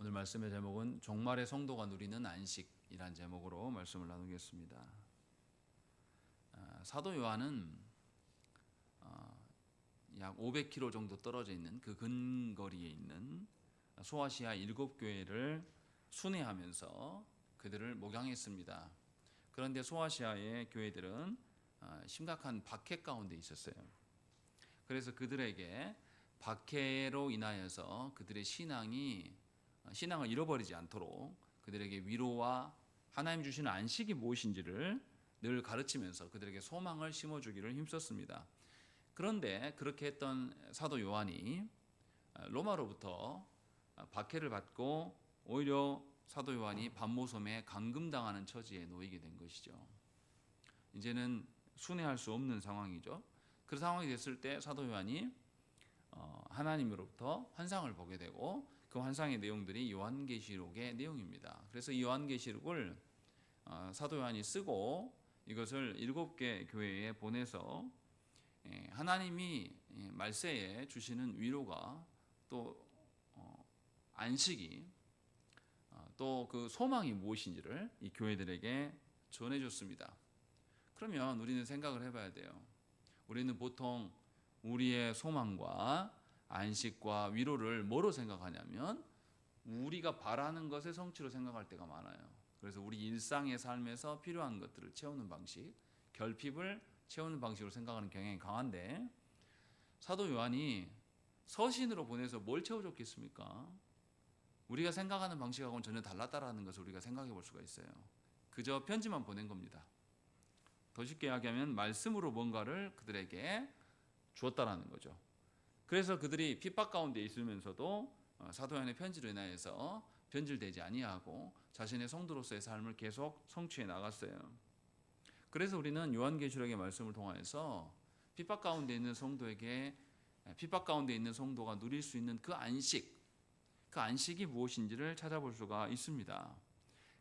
오늘 말씀의 제목은 종말의 성도가 누리는 안식이란 제목으로 말씀을 나누겠습니다. 사도 요한은 약 500km 정도 떨어져 있는 그 근거리에 있는 소아시아 7교회를 순회하면서 그들을 목양했습니다. 그런데 소아시아의 교회들은 심각한 박해 가운데 있었어요. 그래서 그들에게 박해로 인하여서 그들의 신앙을 잃어버리지 않도록 그들에게 위로와 하나님 주시는 안식이 무엇인지를 늘 가르치면서 그들에게 소망을 심어주기를 힘썼습니다. 그런데 그렇게 했던 사도 요한이 로마로부터 박해를 받고 오히려 사도 요한이 반모섬에 감금당하는 처지에 놓이게 된 것이죠. 이제는 순회할 수 없는 상황이죠. 그 상황이 됐을 때 사도 요한이 하나님으로부터 환상을 보게 되고 그 환상의 내용들이 요한계시록의 내용입니다. 그래서 이 요한계시록을 사도 요한이 쓰고 이것을 7개 교회에 보내서 하나님이 말세에 주시는 위로가 또 안식이 또 그 소망이 무엇인지를 이 교회들에게 전해줬습니다. 그러면 우리는 생각을 해봐야 돼요. 우리는 보통 우리의 소망과 안식과 위로를 뭐로 생각하냐면 우리가 바라는 것의 성취로 생각할 때가 많아요. 그래서 우리 일상의 삶에서 필요한 것들을 채우는 방식, 결핍을 채우는 방식으로 생각하는 경향이 강한데 사도 요한이 서신으로 보내서 뭘 채워줬겠습니까? 우리가 생각하는 방식하고는 전혀 달랐다라는 것을 우리가 생각해 볼 수가 있어요. 그저 편지만 보낸 겁니다. 더 쉽게 이야기하면 말씀으로 뭔가를 그들에게 주었다라는 거죠. 그래서 그들이 핍박 가운데 있으면서도 사도 요한의 편지로 인하여서 변질되지 아니하고 자신의 성도로서의 삶을 계속 성취해 나갔어요. 그래서 우리는 요한계시록의 말씀을 통하여서 핍박 가운데 있는 성도에게 핍박 가운데 있는 성도가 누릴 수 있는 그 안식이 무엇인지를 찾아볼 수가 있습니다.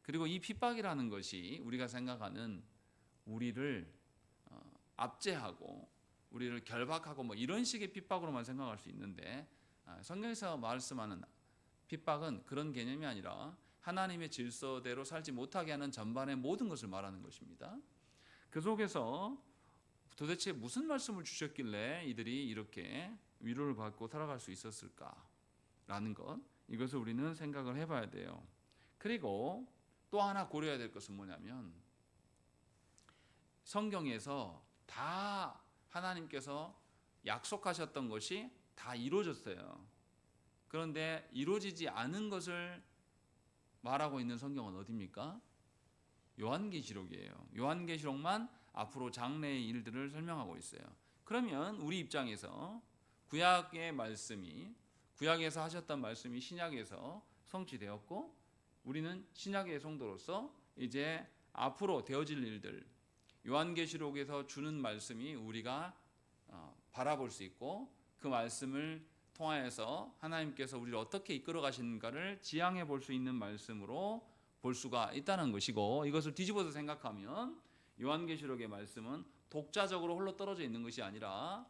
그리고 이 핍박이라는 것이 우리가 생각하는 우리를 압제하고 우리를 결박하고 뭐 이런 식의 핍박으로만 생각할 수 있는데 성경에서 말씀하는 핍박은 그런 개념이 아니라 하나님의 질서대로 살지 못하게 하는 전반의 모든 것을 말하는 것입니다. 그 속에서 도대체 무슨 말씀을 주셨길래 이들이 이렇게 위로를 받고 살아갈 수 있었을까라는 것, 이것을 우리는 생각을 해봐야 돼요. 그리고 또 하나 고려해야 될 것은 뭐냐면 성경에서 다 하나님께서 약속하셨던 것이 다 이루어졌어요. 그런데 이루어지지 않은 것을 말하고 있는 성경은 어디입니까? 요한계시록이에요. 요한계시록만 앞으로 장래의 일들을 설명하고 있어요. 그러면 우리 입장에서 구약에서 하셨던 말씀이 신약에서 성취되었고 우리는 신약의 성도로서 이제 앞으로 되어질 일들, 요한계시록에서 주는 말씀이 우리가 바라볼 수 있고 그 말씀을 통하여서 하나님께서 우리를 어떻게 이끌어 가시는가를 지향해 볼 수 있는 말씀으로 볼 수가 있다는 것이고, 이것을 뒤집어서 생각하면 요한계시록의 말씀은 독자적으로 홀로 떨어져 있는 것이 아니라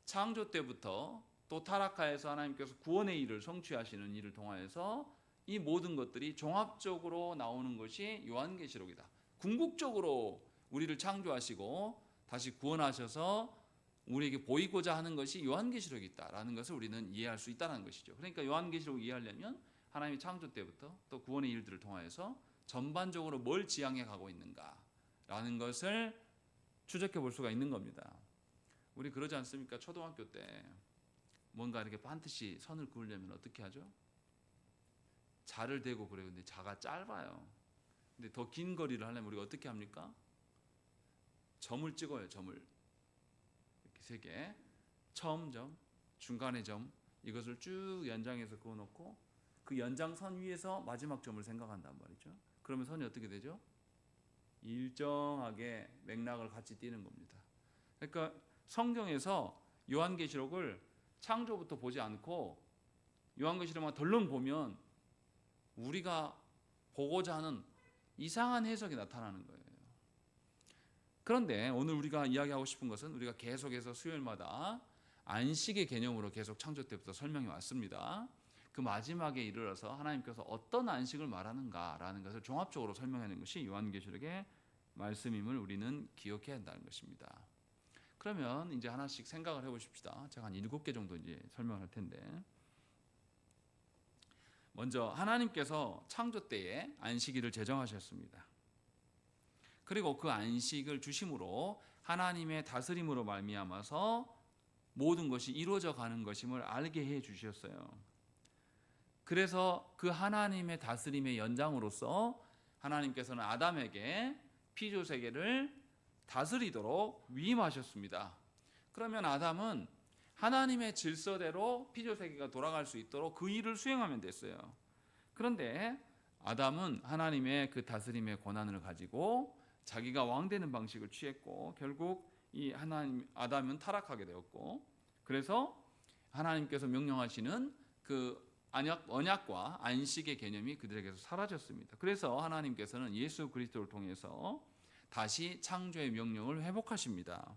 창조 때부터 또 타락하여서 하나님께서 구원의 일을 성취하시는 일을 통하여서 이 모든 것들이 종합적으로 나오는 것이 요한계시록이다. 궁극적으로 우리를 창조하시고 다시 구원하셔서 우리에게 보이고자 하는 것이 요한계시록이 있다라는 것을 우리는 이해할 수 있다는 것이죠. 그러니까 요한계시록을 이해하려면 하나님이 창조 때부터 또 구원의 일들을 통하여서 전반적으로 뭘 지향해 가고 있는가라는 것을 추적해 볼 수가 있는 겁니다. 우리 그러지 않습니까? 초등학교 때 뭔가 이렇게 반드시 선을 그으려면 어떻게 하죠? 자를 대고 그래요. 근데 자가 짧아요. 근데 더 긴 거리를 하려면 우리가 어떻게 합니까? 점을 찍어요. 점을 이렇게 3개, 처음 점, 중간의 점, 이것을 쭉 연장해서 그어놓고 그 연장선 위에서 마지막 점을 생각한단 말이죠. 그러면 선이 어떻게 되죠? 일정하게 맥락을 같이 띄는 겁니다. 그러니까 성경에서 요한계시록을 창조부터 보지 않고 요한계시록만 덜렁 보면 우리가 보고자 하는 이상한 해석이 나타나는 거예요. 그런데 오늘 우리가 이야기하고 싶은 것은 우리가 계속해서 수요일마다 안식의 개념으로 계속 창조 때부터 설명해 왔습니다. 그 그 마지막에 이르러서 하나님께서 어떤 안식을 말하는가라는 것을 종합적으로 설명하는 것이 요한계시록의 말씀임을 우리는 기억해야 한다는 것입니다. 그러면 이제 하나씩 생각을 해보십시다. 제가 한 7개 정도 이제 설명할 텐데, 먼저 하나님께서 창조 때에 안식일을 제정하셨습니다. 그리고 그 안식을 주심으로 하나님의 다스림으로 말미암아서 모든 것이 이루어져 가는 것임을 알게 해 주셨어요. 그래서 그 하나님의 다스림의 연장으로서 하나님께서는 아담에게 피조 세계를 다스리도록 위임하셨습니다. 그러면 아담은 하나님의 질서대로 피조 세계가 돌아갈 수 있도록 그 일을 수행하면 됐어요. 그런데 아담은 하나님의 그 다스림의 권한을 가지고 자기가 왕되는 방식을 취했고, 결국 이 아담은 타락하게 되었고, 그래서 하나님께서 명령하시는 그 언약과 안식의 개념이 그들에게서 사라졌습니다. 그래서 하나님께서는 예수 그리스도를 통해서 다시 창조의 명령을 회복하십니다.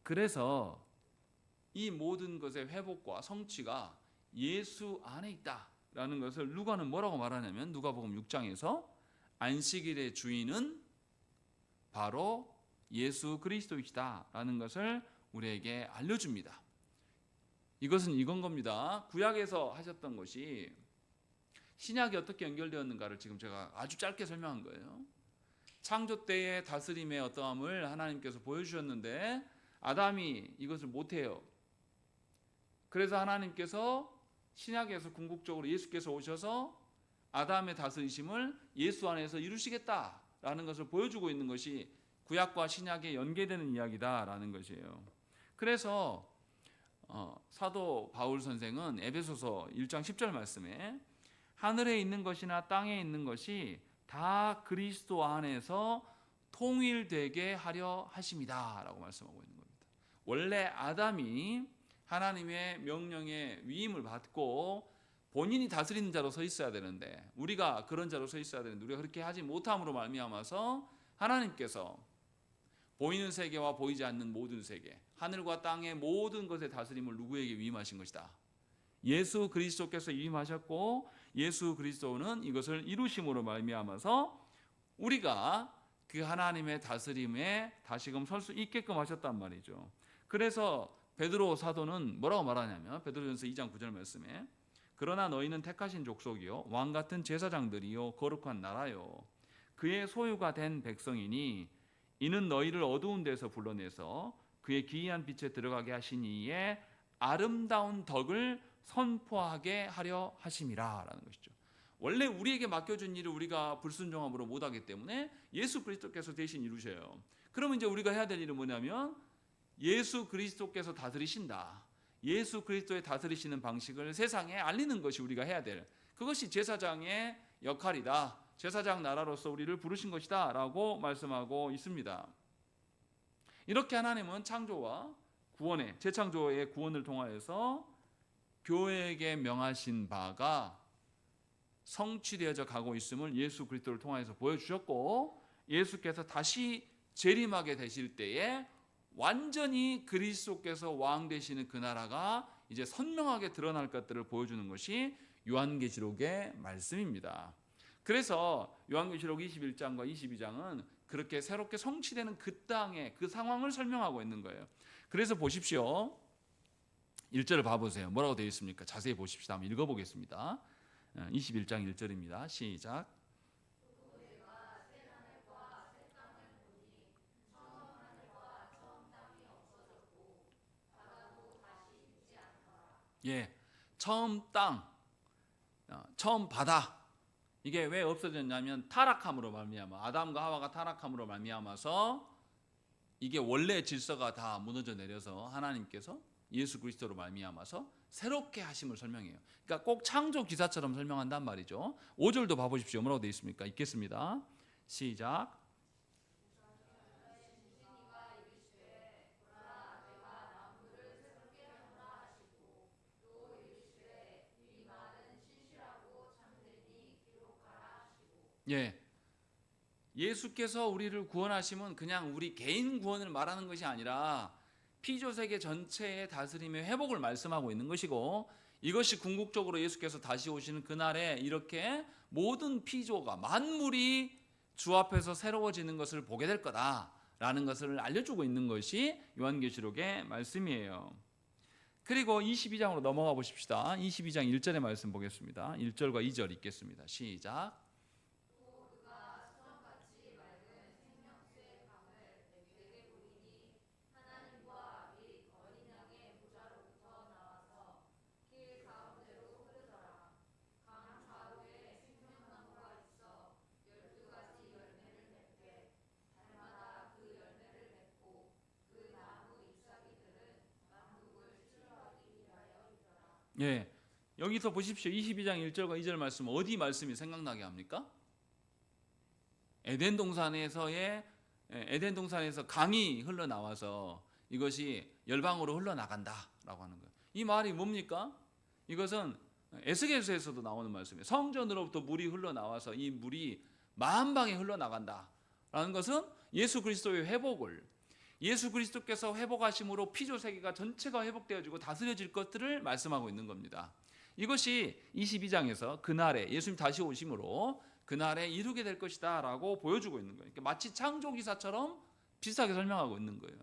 그래서 이 모든 것의 회복과 성취가 예수 안에 있다라는 것을 누가는 뭐라고 말하냐면, 누가복음 6장에서 안식일의 주인은 바로 예수 그리스도이시다라는 것을 우리에게 알려줍니다. 이것은 이건 겁니다. 구약에서 하셨던 것이 신약이 어떻게 연결되었는가를 지금 제가 아주 짧게 설명한 거예요. 창조 때의 다스림의 어떠함을 하나님께서 보여주셨는데 아담이 이것을 못해요. 그래서 하나님께서 신약에서 궁극적으로 예수께서 오셔서 아담의 다스리심을 예수 안에서 이루시겠다라는 것을 보여주고 있는 것이 구약과 신약에 연계되는 이야기다라는 것이에요. 그래서 사도 바울 선생은 에베소서 1장 10절 말씀에 하늘에 있는 것이나 땅에 있는 것이 다 그리스도 안에서 통일되게 하려 하심이다 라고 말씀하고 있는 겁니다. 원래 아담이 하나님의 명령에 위임을 받고 본인이 다스리는 자로 서 있어야 되는데, 우리가 그런 자로 서 있어야 되는데 우리가 그렇게 하지 못함으로 말미암아서 하나님께서 보이는 세계와 보이지 않는 모든 세계, 하늘과 땅의 모든 것의 다스림을 누구에게 위임하신 것이다? 예수 그리스도께서 위임하셨고, 예수 그리스도는 이것을 이루심으로 말미암아서 우리가 그 하나님의 다스림에 다시금 설 수 있게끔 하셨단 말이죠. 그래서 베드로 사도는 뭐라고 말하냐면, 베드로전서 2장 9절 말씀에 그러나 너희는 택하신 족속이요 왕같은 제사장들이요 거룩한 나라요 그의 소유가 된 백성이니 이는 너희를 어두운 데서 불러내서 그의 기이한 빛에 들어가게 하신 이의 아름다운 덕을 선포하게 하려 하심이라 라는 것이죠. 원래 우리에게 맡겨준 일을 우리가 불순종함으로 못하기 때문에 예수 그리스도께서 대신 이루셔요. 그러면 이제 우리가 해야 될 일은 뭐냐면 예수 그리스도께서 다스리신다, 예수 그리스도의 다스리시는 방식을 세상에 알리는 것이 우리가 해야 될, 그것이 제사장의 역할이다, 제사장 나라로서 우리를 부르신 것이다 라고 말씀하고 있습니다. 이렇게 하나님은 창조와 구원의, 재창조의 구원을 통하여서 교회에게 명하신 바가 성취되어져 가고 있음을 예수 그리스도를 통하여서 보여주셨고, 예수께서 다시 재림하게 되실 때에 완전히 그리스도께서 왕 되시는 그 나라가 이제 선명하게 드러날 것들을 보여주는 것이 요한계시록의 말씀입니다. 그래서 요한계시록 21장과 22장은 그렇게 새롭게 성취되는 그 땅의 그 상황을 설명하고 있는 거예요. 그래서 보십시오. 1절을 봐보세요. 뭐라고 되어 있습니까? 자세히 보십시다. 한번 읽어보겠습니다. 21장 1절입니다. 시작. 예, 처음 땅, 처음 바다, 이게 왜 없어졌냐면 타락함으로 말미암아, 아담과 하와가 타락함으로 말미암아서 이게 원래 질서가 다 무너져 내려서 하나님께서 예수 그리스도로 말미암아서 새롭게 하심을 설명해요. 그러니까 꼭 창조 기사처럼 설명한단 말이죠. 5절도 봐보십시오. 뭐라고 되어 있습니까? 읽겠습니다. 시작. 예, 예수께서 우리를 구원하심은 그냥 우리 개인 구원을 말하는 것이 아니라 피조세계 전체의 다스림의 회복을 말씀하고 있는 것이고, 이것이 궁극적으로 예수께서 다시 오시는 그날에 이렇게 모든 피조가 만물이 주 앞에서 새로워지는 것을 보게 될 거다라는 것을 알려주고 있는 것이 요한계시록의 말씀이에요. 그리고 22장으로 넘어가 보십시다. 22장 1절의 말씀 보겠습니다. 1절과 2절 읽겠습니다. 시작. 예, 여기서 보십시오. 22장 1절과 2절 말씀 어디 말씀이 생각나게 합니까? 에덴 동산에서 강이 흘러나와서 이것이 열방으로 흘러나간다라고 하는 거예요. 이 말이 뭡니까? 이것은 에스겔서에서도 나오는 말씀이에요. 성전으로부터 물이 흘러나와서 이 물이 만방에 흘러나간다라는 것은 예수 그리스도의 회복을, 예수 그리스도께서 회복하심으로 피조 세계가 전체가 회복되어지고 다스려질 것들을 말씀하고 있는 겁니다. 이것이 22장에서 그날에 예수님 다시 오심으로 그날에 이루게 될 것이다 라고 보여주고 있는 거예요. 마치 창조기사처럼 비슷하게 설명하고 있는 거예요.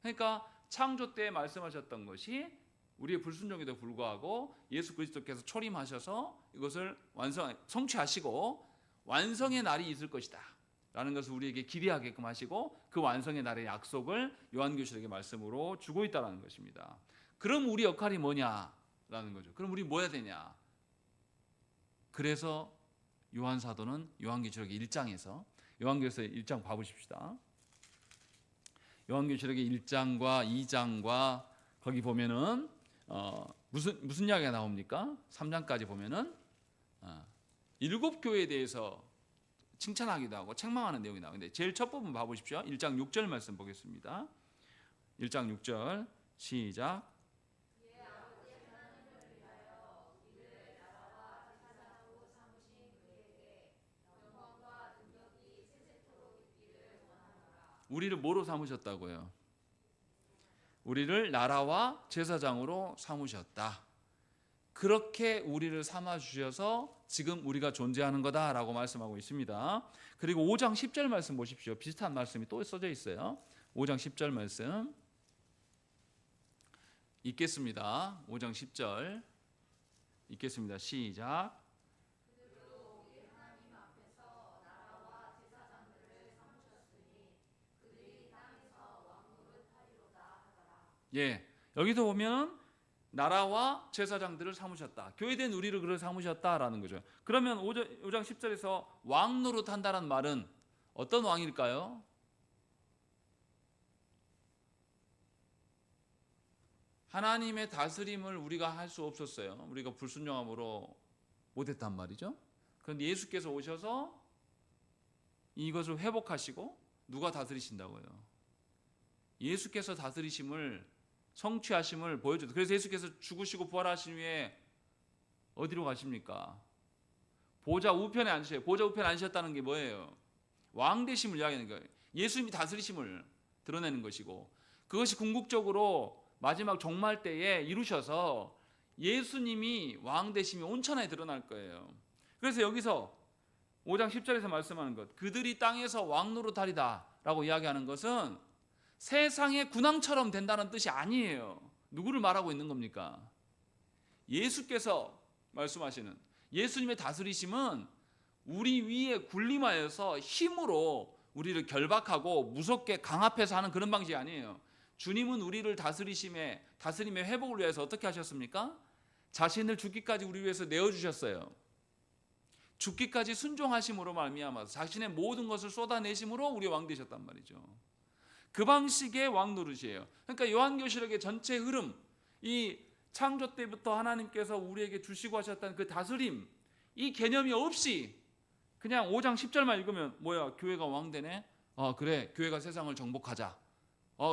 그러니까 창조 때 말씀하셨던 것이 우리의 불순종에도 불구하고 예수 그리스도께서 초림하셔서 이것을 성취하시고 완성의 날이 있을 것이다 라는 것을 우리에게 기대하게끔 하시고 그 완성의 날의 약속을 요한계시록의 말씀으로 주고 있다는 것입니다. 그럼 우리 역할이 뭐냐라는 거죠. 그럼 우리 뭐 해야 되냐. 그래서 요한 사도는 요한계시록의 1장에서 요한계시록 1장 봐보십시다. 요한계시록의 1장과 2장과 거기 보면은 무슨 이야기가 나옵니까? 3장까지 보면은 7교회에 대해서 칭찬하기도 하고 책망하는 내용이 나오는데 제일 첫 부분 봐보십시오. 1장 6절 말씀 보겠습니다. 1장 6절 시작. 우리를 뭐로 삼으셨다고요? 우리를 나라와 제사장으로 삼으셨다. 그렇게 우리를 삼아주셔서 지금 우리가 존재하는 거다라고 말씀하고 있습니다. 그리고 5장 10절 말씀 보십시오. 비슷한 말씀이 또 써져 있어요. 5장 10절 말씀 읽겠습니다. 5장 10절 읽겠습니다. 시작. 예, 여기서 보면 나라와 제사장들을 삼으셨다. 교회된 우리를 그렇게 삼으셨다라는 거죠. 그러면 5장 10절에서 왕 노릇한다는 말은 어떤 왕일까요? 하나님의 다스림을 우리가 할 수 없었어요. 우리가 불순종함으로 못했단 말이죠. 그런데 예수께서 오셔서 이것을 회복하시고 누가 다스리신다고요? 예수께서 다스리심을 성취하심을 보여줘요. 그래서 예수께서 죽으시고 부활하신 후에 어디로 가십니까? 보좌 우편에 앉으셔요. 보좌 우편에 앉으셨다는 게 뭐예요? 왕 되심을 이야기하는 거예요. 예수님이 다스리심을 드러내는 것이고 그것이 궁극적으로 마지막 종말 때에 이루셔서 예수님이 왕 되심이 온천하에 드러날 거예요. 그래서 여기서 5장 10절에서 말씀하는 것, 그들이 땅에서 왕 노릇하리다 라고 이야기하는 것은 세상의 군왕처럼 된다는 뜻이 아니에요. 누구를 말하고 있는 겁니까? 예수께서 말씀하시는 예수님의 다스리심은 우리 위에 군림하여서 힘으로 우리를 결박하고 무섭게 강압해서 하는 그런 방식이 아니에요. 주님은 우리를 다스림의 회복을 위해서 어떻게 하셨습니까? 자신을 죽기까지 우리 위해서 내어주셨어요. 죽기까지 순종하심으로 말미암아서 자신의 모든 것을 쏟아내심으로 우리 왕 되셨단 말이죠. 그 방식의 왕 노릇이에요. 그러니까 요한계시록의 전체 흐름, 이 창조 때부터 하나님께서 우리에게 주시고 하셨다는 그 다스림, 이 개념이 없이 그냥 5장 10절만 읽으면 뭐야, 교회가 왕 되네? 그래, 교회가 세상을 정복하자.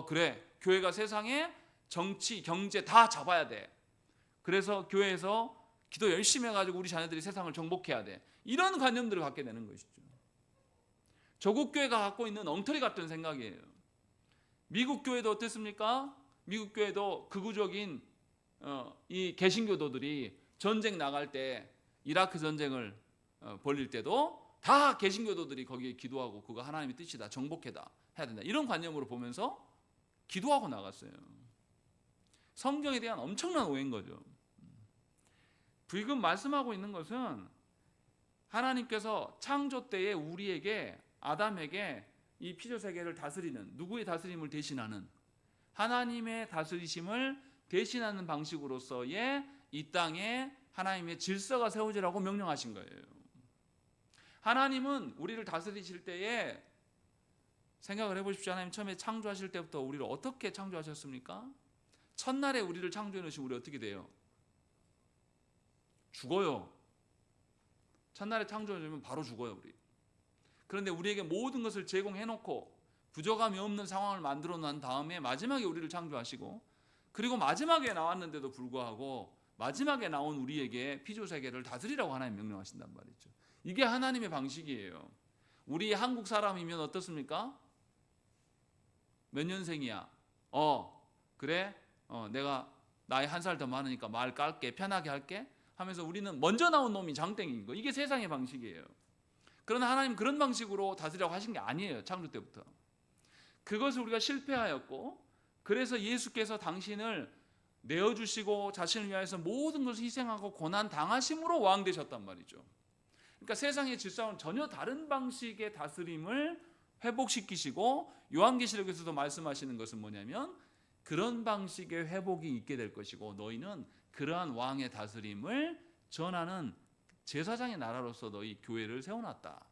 그래, 교회가 세상의 정치, 경제 다 잡아야 돼. 그래서 교회에서 기도 열심히 해가지고 우리 자녀들이 세상을 정복해야 돼. 이런 관념들을 갖게 되는 것이죠. 조국 교회가 갖고 있는 엉터리 같은 생각이에요. 미국 교회도 어땠습니까? 미국 교회도 극우적인 이 개신교도들이 전쟁 나갈 때 이라크 전쟁을 벌릴 때도 다 개신교도들이 거기에 기도하고 그거 하나님의 뜻이다, 정복해다, 해야 된다, 이런 관념으로 보면서 기도하고 나갔어요. 성경에 대한 엄청난 오해인 거죠. 지금 말씀하고 있는 것은 하나님께서 창조 때에 우리에게, 아담에게 이 피조세계를 다스리는, 누구의 다스림을 대신하는, 하나님의 다스리심을 대신하는 방식으로서의 이 땅에 하나님의 질서가 세워지라고 명령하신 거예요. 하나님은 우리를 다스리실 때에 생각을 해보십시오. 하나님 처음에 창조하실 때부터 우리를 어떻게 창조하셨습니까? 첫날에 우리를 창조해 놓으시면 우리 어떻게 돼요? 죽어요. 첫날에 창조해 놓으면 바로 죽어요, 우리. 그런데 우리에게 모든 것을 제공해 놓고 부족함이 없는 상황을 만들어 놓은 다음에 마지막에 우리를 창조하시고, 그리고 마지막에 나왔는데도 불구하고 마지막에 나온 우리에게 피조세계를 다스리라고 하나님 명령하신단 말이죠. 이게 하나님의 방식이에요. 우리 한국 사람이면 어떻습니까? 몇 년생이야? 그래? 내가 나이 한 살 더 많으니까 말 깔게, 편하게 할게 하면서 우리는 먼저 나온 놈이 장땡인 거. 이게 세상의 방식이에요. 그러나 하나님 그런 방식으로 다스리라고 하신 게 아니에요. 창조 때부터. 그것을 우리가 실패하였고, 그래서 예수께서 당신을 내어주시고 자신을 위하여서 모든 것을 희생하고 고난 당하심으로 왕 되셨단 말이죠. 그러니까 세상의 질서와는 전혀 다른 방식의 다스림을 회복시키시고, 요한계시록에서도 말씀하시는 것은 뭐냐면 그런 방식의 회복이 있게 될 것이고, 너희는 그러한 왕의 다스림을 전하는 제사장의 나라로서 너희 교회를 세워놨다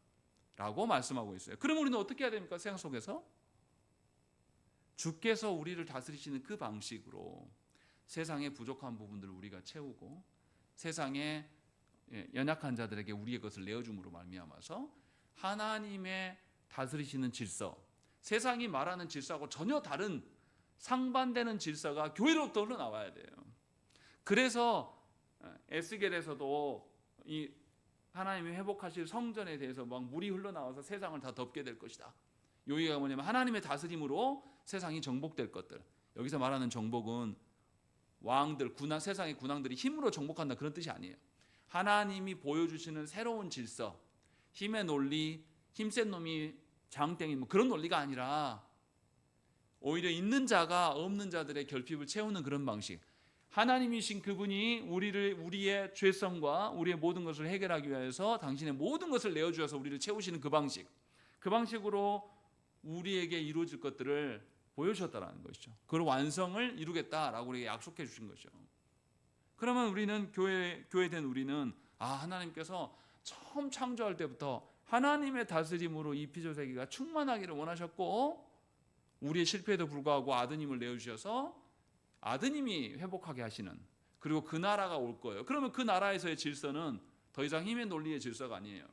라고 말씀하고 있어요. 그럼 우리는 어떻게 해야 됩니까? 세상 속에서 주께서 우리를 다스리시는 그 방식으로 세상의 부족한 부분들을 우리가 채우고, 세상의 연약한 자들에게 우리의 것을 내어줌으로 말미암아서 하나님의 다스리시는 질서, 세상이 말하는 질서하고 전혀 다른 상반되는 질서가 교회로부터 흘러나와야 돼요. 그래서 에스겔에서도 이 하나님이 회복하실 성전에 대해서 막 물이 흘러나와서 세상을 다 덮게 될 것이다. 여기가 뭐냐면 하나님의 다스림으로 세상이 정복될 것들. 여기서 말하는 정복은 왕들, 군왕, 세상의 군왕들이 힘으로 정복한다 그런 뜻이 아니에요. 하나님이 보여주시는 새로운 질서, 힘의 논리, 힘센 놈이 장땡이 뭐 그런 논리가 아니라 오히려 있는 자가 없는 자들의 결핍을 채우는 그런 방식. 하나님이신 그분이 우리의 죄성과 우리의 모든 것을 해결하기 위해서 당신의 모든 것을 내어주셔서 우리를 채우시는 그 방식, 그 방식으로 우리에게 이루어질 것들을 보여주셨다는 것이죠. 그걸 완성을 이루겠다라고 우리에게 약속해 주신 거죠. 그러면 우리는 교회된 우리는 하나님께서 처음 창조할 때부터 하나님의 다스림으로 이 피조세계가 충만하기를 원하셨고, 우리의 실패에도 불구하고 아드님을 내어주셔서 아드님이 회복하게 하시는, 그리고 그 나라가 올 거예요. 그러면 그 나라에서의 질서는 더 이상 힘의 논리의 질서가 아니에요.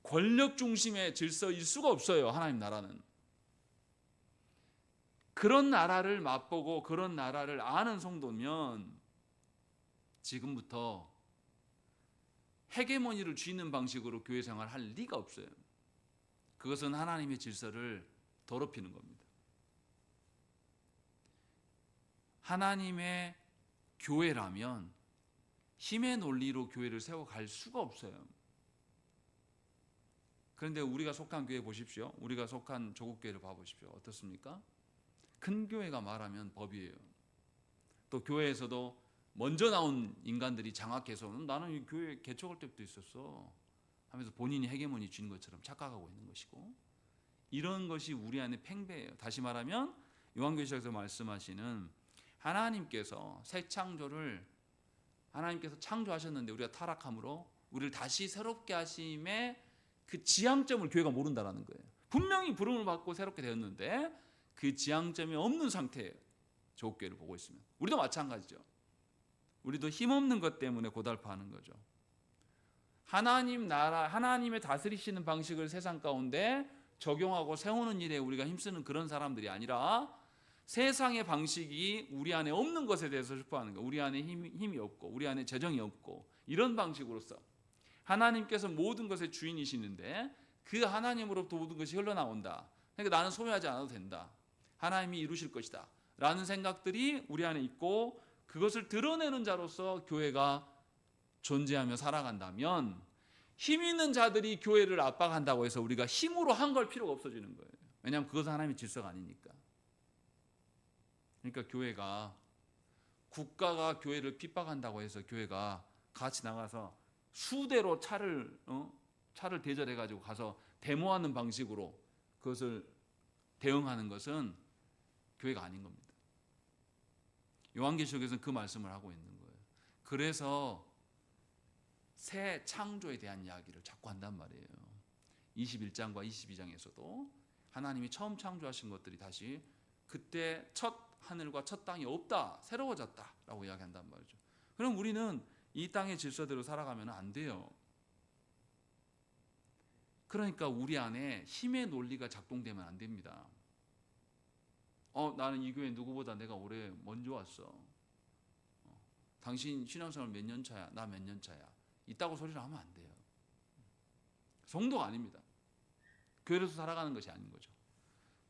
권력 중심의 질서일 수가 없어요. 하나님 나라는. 그런 나라를 맛보고 그런 나라를 아는 성도면 지금부터 헤게모니를 쥐는 방식으로 교회 생활을 할 리가 없어요. 그것은 하나님의 질서를 더럽히는 겁니다. 하나님의 교회라면 힘의 논리로 교회를 세워갈 수가 없어요. 그런데 우리가 속한 교회 보십시오. 우리가 속한 조국교회를 봐보십시오. 어떻습니까? 큰 교회가 말하면 법이에요. 또 교회에서도 먼저 나온 인간들이 장악해서 나는 이 교회 개척할 때부터 있었어 하면서 본인이 헤게모니 쥐는 것처럼 착각하고 있는 것이고, 이런 것이 우리 안에 팽배해요. 다시 말하면 요한계시록에서 말씀하시는 하나님께서 새 창조를 하나님께서 창조하셨는데 우리가 타락함으로 우리를 다시 새롭게 하심의 그 지향점을 교회가 모른다라는 거예요. 분명히 부름을 받고 새롭게 되었는데 그 지향점이 없는 상태예요. 조국교회를 보고 있으면. 우리도 마찬가지죠. 우리도 힘없는 것 때문에 고달파하는 거죠. 하나님 나라, 하나님의 다스리시는 방식을 세상 가운데 적용하고 세우는 일에 우리가 힘쓰는 그런 사람들이 아니라 세상의 방식이 우리 안에 없는 것에 대해서 슬퍼하는 거예요. 우리 안에 힘이 없고 우리 안에 재정이 없고 이런 방식으로서 하나님께서 모든 것의 주인이시는데 그 하나님으로부터 모든 것이 흘러나온다. 그러니까 나는 소유하지 않아도 된다. 하나님이 이루실 것이다 라는 생각들이 우리 안에 있고 그것을 드러내는 자로서 교회가 존재하며 살아간다면 힘 있는 자들이 교회를 압박한다고 해서 우리가 힘으로 한 걸 필요가 없어지는 거예요. 왜냐하면 그것은 하나님의 질서가 아니니까. 그러니까 교회가 국가가 교회를 핍박한다고 해서 교회가 같이 나가서 수대로 차를 대절해 가지고 가서 데모하는 방식으로 그것을 대응하는 것은 교회가 아닌 겁니다. 요한계시록에서는 그 말씀을 하고 있는 거예요. 그래서 새 창조에 대한 이야기를 자꾸 한단 말이에요. 21장과 22장에서도 하나님이 처음 창조하신 것들이 다시 그때 첫 하늘과 첫 땅이 없다, 새로워졌다 라고 이야기한단 말이죠. 그럼 우리는 이 땅의 질서대로 살아가면 안 돼요. 그러니까 우리 안에 힘의 논리가 작동되면 안 됩니다. 나는 이 교회 누구보다 내가 올해 먼저 왔어. 당신 신앙생활 몇 년 차야? 나 몇 년 차야? 있다고 소리를 하면 안 돼요. 성도가 아닙니다. 교회에서 살아가는 것이 아닌 거죠.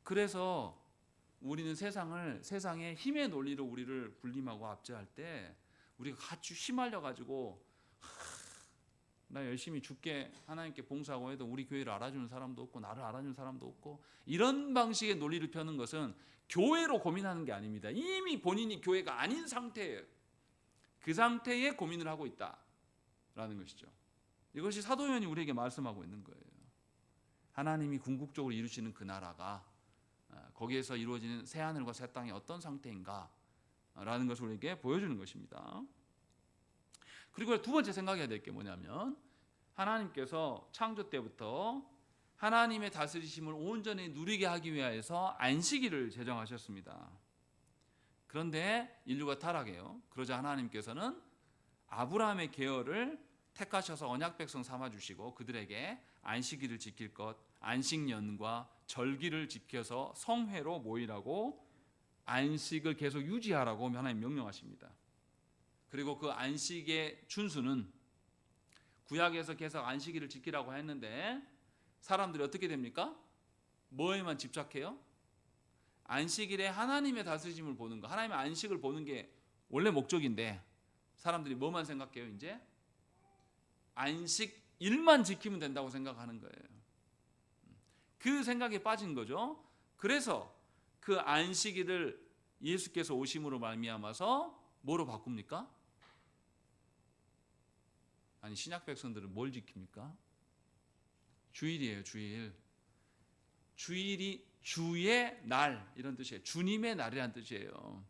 그래서 우리는 세상의 힘의 논리로 우리를 군림하고 압제할 때 우리가 같이 휘말려 가지고 나 열심히 죽게 하나님께 봉사하고 해도 우리 교회를 알아주는 사람도 없고 나를 알아주는 사람도 없고 이런 방식의 논리를 펴는 것은 교회로 고민하는 게 아닙니다. 이미 본인이 교회가 아닌 상태예요. 그 상태에 고민을 하고 있다라는 것이죠. 이것이 사도 요한이 우리에게 말씀하고 있는 거예요. 하나님이 궁극적으로 이루시는 그 나라가 거기에서 이루어지는 새 하늘과 새 땅이 어떤 상태인가 라는 것을 우리에게 보여주는 것입니다. 그리고 두 번째 생각해야 될 게 뭐냐면 하나님께서 창조 때부터 하나님의 다스리심을 온전히 누리게 하기 위해서 안식일을 제정하셨습니다. 그런데 인류가 타락해요. 그러자 하나님께서는 아브라함의 계열을 택하셔서 언약 백성 삼아주시고 그들에게 안식일을 지킬 것, 안식년과 절기를 지켜서 성회로 모이라고 안식을 계속 유지하라고 하나님 명령하십니다. 그리고 그 안식의 준수는 구약에서 계속 안식일을 지키라고 했는데 사람들이 어떻게 됩니까? 뭐에만 집착해요? 안식일에 하나님의 다스리심을 보는 거, 하나님의 안식을 보는 게 원래 목적인데 사람들이 뭐만 생각해요? 이제 안식일만 지키면 된다고 생각하는 거예요. 그 생각에 빠진 거죠. 그래서 그 안식일을 예수께서 오심으로 말미암아서 뭐로 바꿉니까? 아니 신약 백성들은 뭘 지킵니까? 주일이에요. 주일. 주일이 주의 날 이런 뜻이에요. 주님의 날이라는 뜻이에요.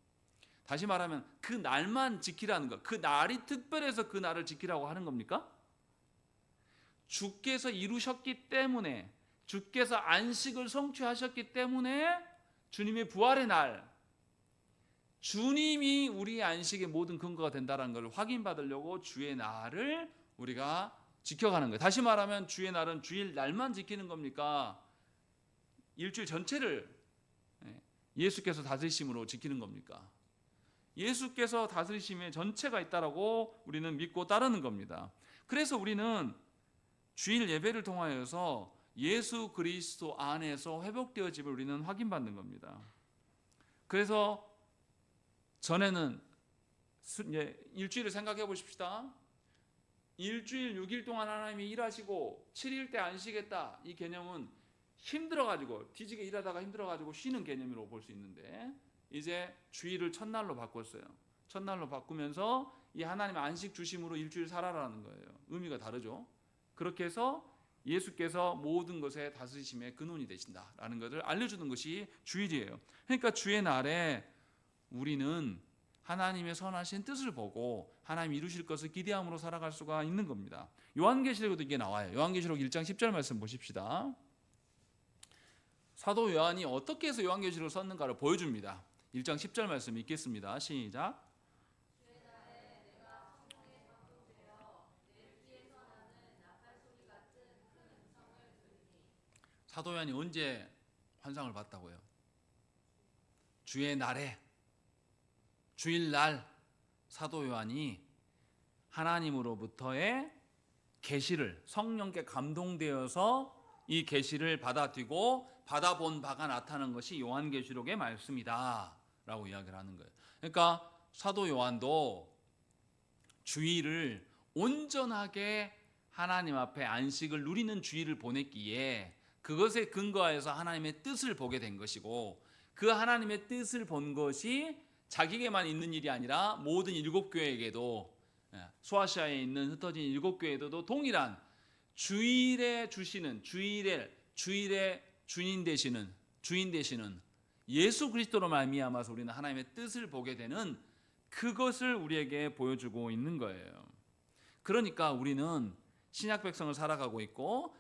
다시 말하면 그 날만 지키라는 거. 그 날이 특별해서 그 날을 지키라고 하는 겁니까? 주께서 이루셨기 때문에 주께서 안식을 성취하셨기 때문에 주님의 부활의 날 주님이 우리의 안식의 모든 근거가 된다는 걸 확인받으려고 주의 날을 우리가 지켜가는 거예요. 다시 말하면 주의 날은 주일 날만 지키는 겁니까? 일주일 전체를 예수께서 다스리심으로 지키는 겁니까? 예수께서 다스리심의 전체가 있다라고 우리는 믿고 따르는 겁니다. 그래서 우리는 주일 예배를 통하여서 예수 그리스도 안에서 회복되어짐을 우리는 확인받는 겁니다. 그래서 전에는 일주일을 생각해 보십시다. 일주일 6일 동안 하나님이 일하시고 7일 때 안식했다. 이 개념은 힘들어가지고 뒤지게 일하다가 힘들어가지고 쉬는 개념으로 볼 수 있는데 이제 주일을 첫날로 바꿨어요. 첫날로 바꾸면서 이 하나님의 안식 주심으로 일주일 살아라는 거예요. 의미가 다르죠. 그렇게 해서 예수께서 모든 것에 다스리심의 근원이 되신다라는 것을 알려주는 것이 주일이에요. 그러니까 주의 날에 우리는 하나님의 선하신 뜻을 보고 하나님 이루실 것을 기대함으로 살아갈 수가 있는 겁니다. 요한계시록에도 이게 나와요. 요한계시록 1장 10절 말씀 보십시다. 사도 요한이 어떻게 해서 요한계시록을 썼는가를 보여줍니다. 1장 10절 말씀 읽겠습니다. 시작. 사도 요한이 언제 환상을 봤다고요? 주의 날에, 주일날 사도 요한이 하나님으로부터의 계시를 성령께 감동되어서 이 계시를 받아들이고 받아본 바가 나타난 것이 요한계시록의 말씀이다 라고 이야기를 하는 거예요. 그러니까 사도 요한도 주일을 온전하게 하나님 앞에 안식을 누리는 주일을 보냈기에 그것에 근거하여서 하나님의 뜻을 보게 된 것이고, 그 하나님의 뜻을 본 것이 자기에게만 있는 일이 아니라 모든 일곱 교회에게도, 소아시아에 있는 흩어진 일곱 교회에도 동일한 주일에 주시는, 주일의 주인 되시는 예수 그리스도로 말미암아서 우리는 하나님의 뜻을 보게 되는 그것을 우리에게 보여주고 있는 거예요. 그러니까 우리는 신약 백성을 살아가고 있고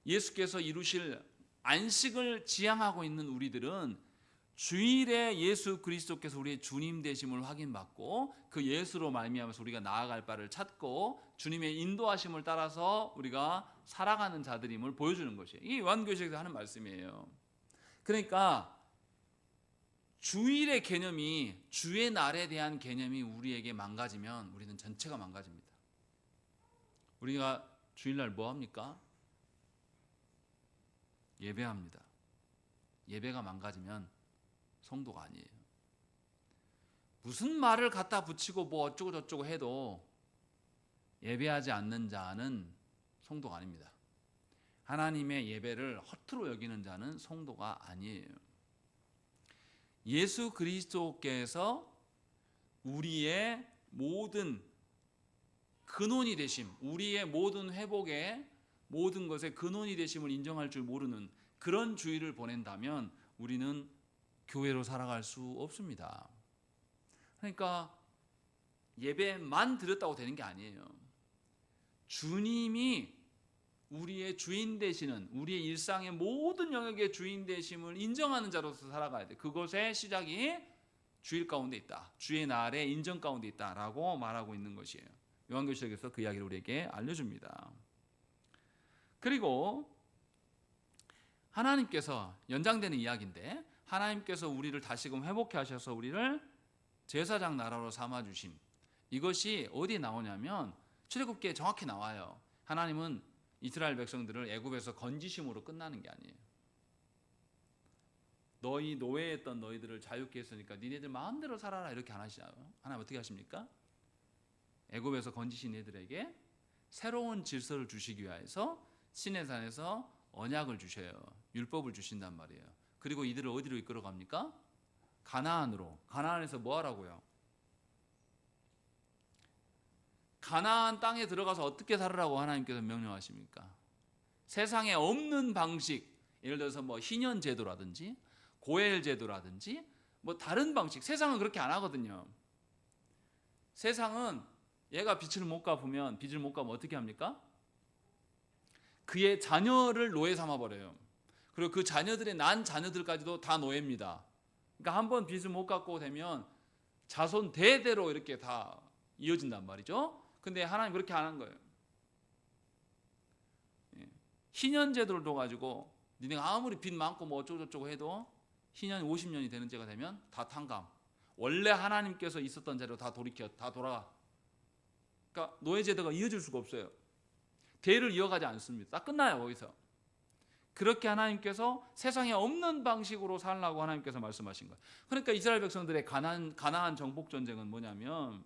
예수께서 이루실 안식을 지향하고 있는 우리들은 주일에 예수 그리스도께서 우리의 주님 되심을 확인받고 그 예수로 말미암아서 우리가 나아갈 바를 찾고 주님의 인도하심을 따라서 우리가 살아가는 자들임을 보여주는 것이에요. 이게 요한계시록에서 하는 말씀이에요. 그러니까 주일의 개념이, 주의 날에 대한 개념이 우리에게 망가지면 우리는 전체가 망가집니다. 우리가 주일날 뭐 합니까? 예배합니다. 예배가 망가지면 성도가 아니에요. 무슨 말을 갖다 붙이고 뭐 어쩌고 저쩌고 해도 예배하지 않는 자는 성도가 아닙니다. 하나님의 예배를 허투루 여기는 자는 성도가 아니에요. 예수 그리스도께서 우리의 모든 근원이 되심, 우리의 모든 회복의 모든 것의 근원이 되심을 인정할 줄 모르는 그런 주일을 보낸다면 우리는 교회로 살아갈 수 없습니다. 그러니까 예배만 드렸다고 되는 게 아니에요. 주님이 우리의 주인 되시는, 우리의 일상의 모든 영역의 주인 되심을 인정하는 자로서 살아가야 돼. 그것의 시작이 주일 가운데 있다, 주의 날의 인정 가운데 있다라고 말하고 있는 것이에요. 요한계시록에서 그 이야기를 우리에게 알려줍니다. 그리고 하나님께서, 연장되는 이야기인데, 하나님께서 우리를 다시금 회복해 하셔서 우리를 제사장 나라로 삼아주심, 이것이 어디에 나오냐면 출애굽기에 정확히 나와요. 하나님은 이스라엘 백성들을 애굽에서 건지심으로 끝나는 게 아니에요. 너희 노예했던 너희들을 자유케 했으니까 니네들 마음대로 살아라 이렇게 안 하시나요? 하나님 어떻게 하십니까? 애굽에서 건지신 이들에게 새로운 질서를 주시기 위해서 시내산에서 언약을 주셔요. 율법을 주신단 말이에요. 그리고 이들을 어디로 이끌어 갑니까? 가나안으로. 가나안에서 뭐 하라고요? 가나안 땅에 들어가서 어떻게 살으라고 하나님께서 명령하십니까? 세상에 없는 방식, 예를 들어서 뭐 희년 제도라든지 고엘 제도라든지 뭐 다른 방식, 세상은 그렇게 안 하거든요. 세상은 얘가 빚을 못 갚으면 어떻게 합니까? 그의 자녀를 노예 삼아 버려요. 그리고 그 자녀들의 난 자녀들까지도 다 노예입니다. 그러니까 한번 빚을 못 갚고 되면 자손 대대로 이렇게 다 이어진단 말이죠. 근데 하나님 그렇게 안 한 거예요. 희년 제도를 둬가지고 니네가 아무리 빚 많고 뭐 어쩌고저쩌고 해도 희년 50년이 되는 제가 되면 다 탕감. 원래 하나님께서 있었던 자로 다 돌아가. 그러니까 노예 제도가 이어질 수가 없어요. 대를 이어가지 않습니다. 딱 끝나요 거기서. 그렇게 하나님께서 세상에 없는 방식으로 살라고 하나님께서 말씀하신 거예요. 그러니까 이스라엘 백성들의 가나안 정복 전쟁은 뭐냐면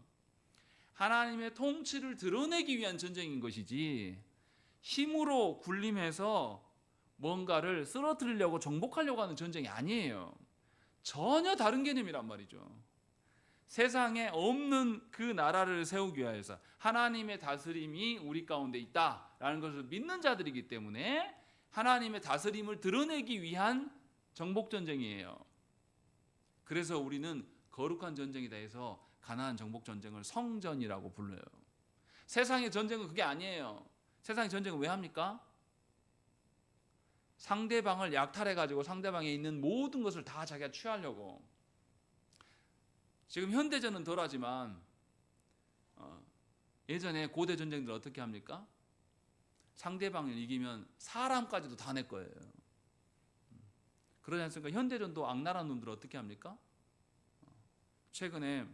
하나님의 통치를 드러내기 위한 전쟁인 것이지, 힘으로 군림해서 뭔가를 쓰러뜨리려고 정복하려고 하는 전쟁이 아니에요. 전혀 다른 개념이란 말이죠. 세상에 없는 그 나라를 세우기 위해서 하나님의 다스림이 우리 가운데 있다라는 것을 믿는 자들이기 때문에 하나님의 다스림을 드러내기 위한 정복전쟁이에요. 그래서 우리는 거룩한 전쟁이다 해서 가나안 정복전쟁을 성전이라고 불러요. 세상의 전쟁은 그게 아니에요. 세상의 전쟁은 왜 합니까? 상대방을 약탈해가지고 상대방에 있는 모든 것을 다 자기가 취하려고. 지금 현대전은 덜하지만 예전에 고대 전쟁들 어떻게 합니까? 상대방을 이기면 사람까지도 다 내 거예요. 그러지 않습니까? 현대전도 악랄한 놈들 어떻게 합니까? 최근에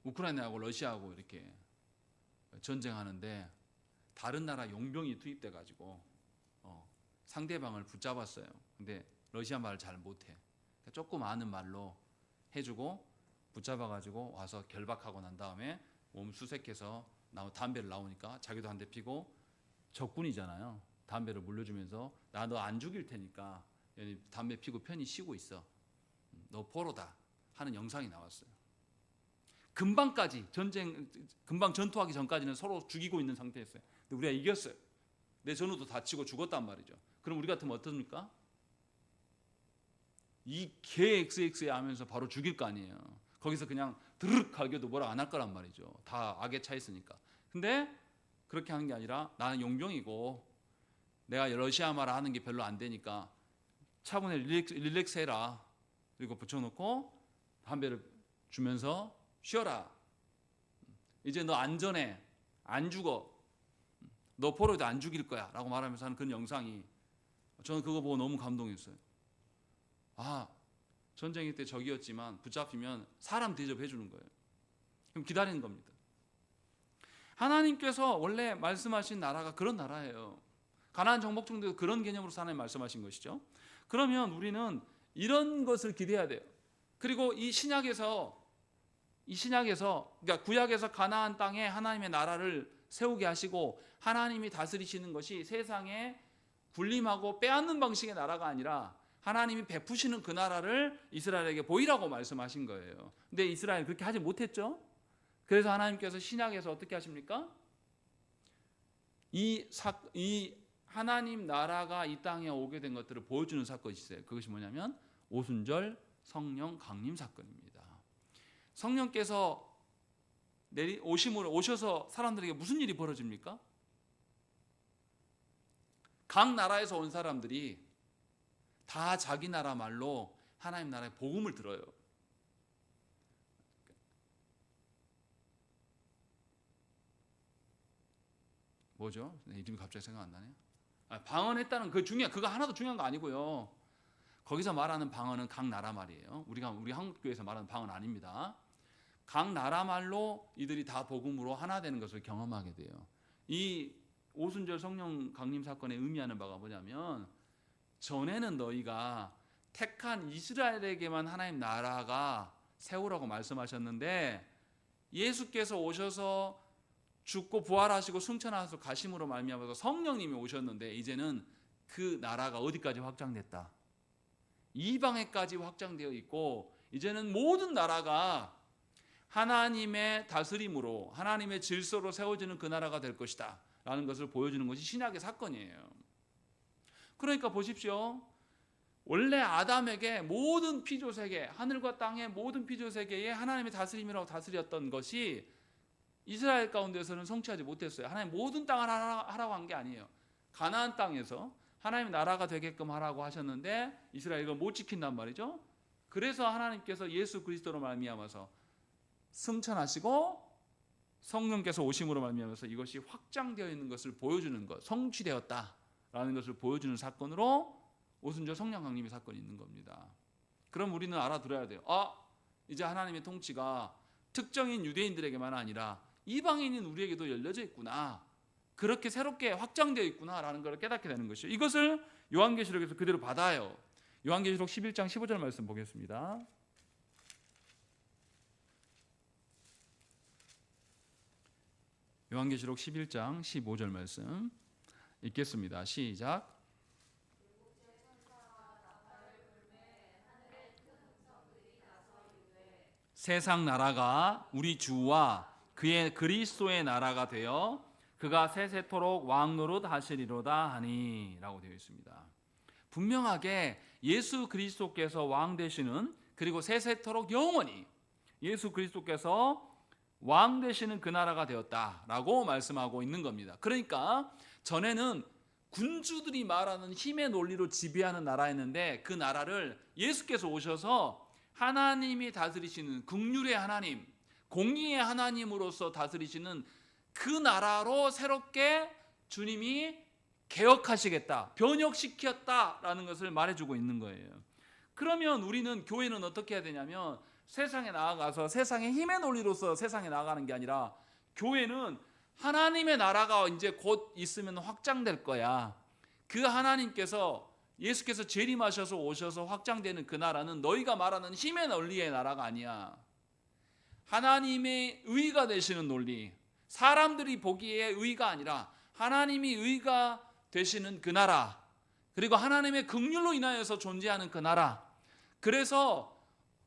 우크라이나하고 러시아하고 이렇게 전쟁하는데 다른 나라 용병이 투입돼 가지고 상대방을 붙잡았어요. 근데 러시아 말을 잘 못해. 조금 아는 말로 해주고 붙잡아가지고 와서 결박하고 난 다음에 몸 수색해서 담배를 나오니까 자기도 한 대 피고 적군이잖아요. 담배를 물려주면서 나 너 안 죽일 테니까 담배 피고 편히 쉬고 있어. 너 포로다 하는 영상이 나왔어요. 금방까지 금방 전투하기 전까지는 서로 죽이고 있는 상태였어요. 근데 우리가 이겼어요. 내 전우도 다치고 죽었단 말이죠. 그럼 우리 같으면 어떻습니까? 이 개 XX에 하면서 바로 죽일 거 아니에요. 거기서 그냥 드르륵 갈겨도 뭐라 안 할 거란 말이죠. 다 악에 차 있으니까. 근데 그렇게 하는 게 아니라 나는 용병이고 내가 러시아 말 하는 게 별로 안 되니까 차분히 릴렉스 해라. 그리고 붙여놓고 담배를 주면서 쉬어라. 이제 너 안전해. 안 죽어. 너 포로도 안 죽일 거야 라고 말하면서 하는 그런 영상이 저는 그거 보고 너무 감동했어요. 아, 전쟁 때 적이었지만 붙잡히면 사람 대접해 주는 거예요. 그럼 기다리는 겁니다. 하나님께서 원래 말씀하신 나라가 그런 나라예요. 가나안 정복중도 그런 개념으로 하나님 말씀하신 것이죠. 그러면 우리는 이런 것을 기대해야 돼요. 그리고 이 신약에서 그러니까 구약에서 가나안 땅에 하나님의 나라를 세우게 하시고 하나님이 다스리시는 것이 세상에 군림하고 빼앗는 방식의 나라가 아니라 하나님이 베푸시는 그 나라를 이스라엘에게 보이라고 말씀하신 거예요. 근데 이스라엘 그렇게 하지 못했죠. 그래서 하나님께서 신약에서 어떻게 하십니까? 이 하나님 나라가 이 땅에 오게 된 것들을 보여주는 사건이 있어요. 그것이 뭐냐면 오순절 성령 강림 사건입니다. 성령께서 오셔서 사람들에게 무슨 일이 벌어집니까? 각 나라에서 온 사람들이 다 자기 나라 말로 하나님 나라의 복음을 들어요. 뭐죠? 이름이 갑자기 생각 안 나네요. 방언했다는 그거 하나도 중요한 거 아니고요. 거기서 말하는 방언은 각 나라 말이에요. 우리 한국교회에서 말하는 방언 아닙니다. 각 나라 말로 이들이 다 복음으로 하나 되는 것을 경험하게 돼요. 이 오순절 성령 강림 사건의 의미하는 바가 뭐냐면 전에는 너희가 택한 이스라엘에게만 하나님 나라가 세우라고 말씀하셨는데 예수께서 오셔서 죽고 부활하시고 승천하셔서 가심으로 말미암아서 성령님이 오셨는데 이제는 그 나라가 어디까지 확장됐다. 이방에까지 확장되어 있고 이제는 모든 나라가 하나님의 다스림으로 하나님의 질서로 세워지는 그 나라가 될 것이다 라는 것을 보여주는 것이 신약의 사건이에요. 그러니까 보십시오. 원래 아담에게 모든 피조세계, 하늘과 땅의 모든 피조세계에 하나님의 다스림이라고 다스렸던 것이 이스라엘 가운데서는 성취하지 못했어요. 하나님 모든 땅을 하라고 한 게 아니에요. 가나안 땅에서 하나님의 나라가 되게끔 하라고 하셨는데 이스라엘이 이걸 못 지킨단 말이죠. 그래서 하나님께서 예수 그리스도로 말미암아서 승천하시고 성령께서 오심으로 말미암아서 이것이 확장되어 있는 것을 보여주는 것, 성취되었다라는 것을 보여주는 사건으로 오순절 성령 강림의 사건이 있는 겁니다. 그럼 우리는 알아들어야 돼요. 이제 하나님의 통치가 특정인 유대인들에게만 아니라 이방인인 우리에게도 열려져 있구나. 그렇게 새롭게 확장되어 있구나라는 걸 깨닫게 되는 것이죠. 이것을 요한계시록에서 그대로 받아요. 요한계시록 11장 15절 말씀 보겠습니다. 요한계시록 11장 15절 말씀 읽겠습니다. 시작. 세상 나라가 우리 주와 그의 그리스도의 나라가 되어 그가 세세토록 왕노릇 하시리로다 하니 라고 되어 있습니다. 분명하게 예수 그리스도께서 왕 되시는 그리고 세세토록 영원히 예수 그리스도께서 왕 되시는 그 나라가 되었다라고 말씀하고 있는 겁니다. 그러니까 전에는 군주들이 말하는 힘의 논리로 지배하는 나라였는데 그 나라를 예수께서 오셔서 하나님이 다스리시는 긍휼의 하나님, 공의의 하나님으로서 다스리시는 그 나라로 새롭게 주님이 개혁하시겠다, 변혁시켰다라는 것을 말해주고 있는 거예요. 그러면 우리는 교회는 어떻게 해야 되냐면 세상에 나아가서 세상의 힘의 논리로서 세상에 나아가는 게 아니라 교회는 하나님의 나라가 이제 곧 있으면 확장될 거야. 그 하나님께서 예수께서 재림하셔서 오셔서 확장되는 그 나라는 너희가 말하는 힘의 논리의 나라가 아니야. 하나님의 의가 되시는 논리, 사람들이 보기에 의가 아니라 하나님이 의가 되시는 그 나라, 그리고 하나님의 긍휼로 인하여서 존재하는 그 나라, 그래서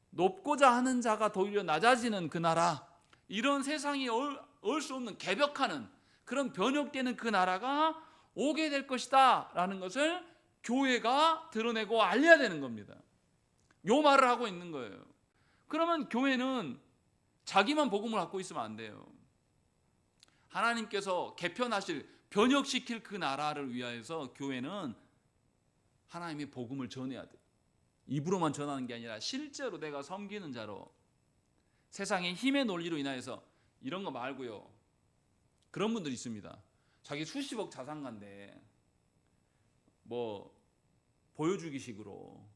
높고자 하는 자가 도리어 낮아지는 그 나라, 이런 세상이 올 수 없는 개벽하는 그런 변혁되는 그 나라가 오게 될 것이다 라는 것을 교회가 드러내고 알려야 되는 겁니다. 요 말을 하고 있는 거예요. 그러면 교회는 자기만 복음을 갖고 있으면 안 돼요. 하나님께서 개편하실, 변혁시킬 그 나라를 위하여서 교회는 하나님의 복음을 전해야 돼. 입으로만 전하는 게 아니라 실제로 내가 섬기는 자로, 세상의 힘의 논리로 인하여서 이런 거 말고요. 그런 분들이 있습니다. 자기 수십억 자산가인데 뭐 보여주기식으로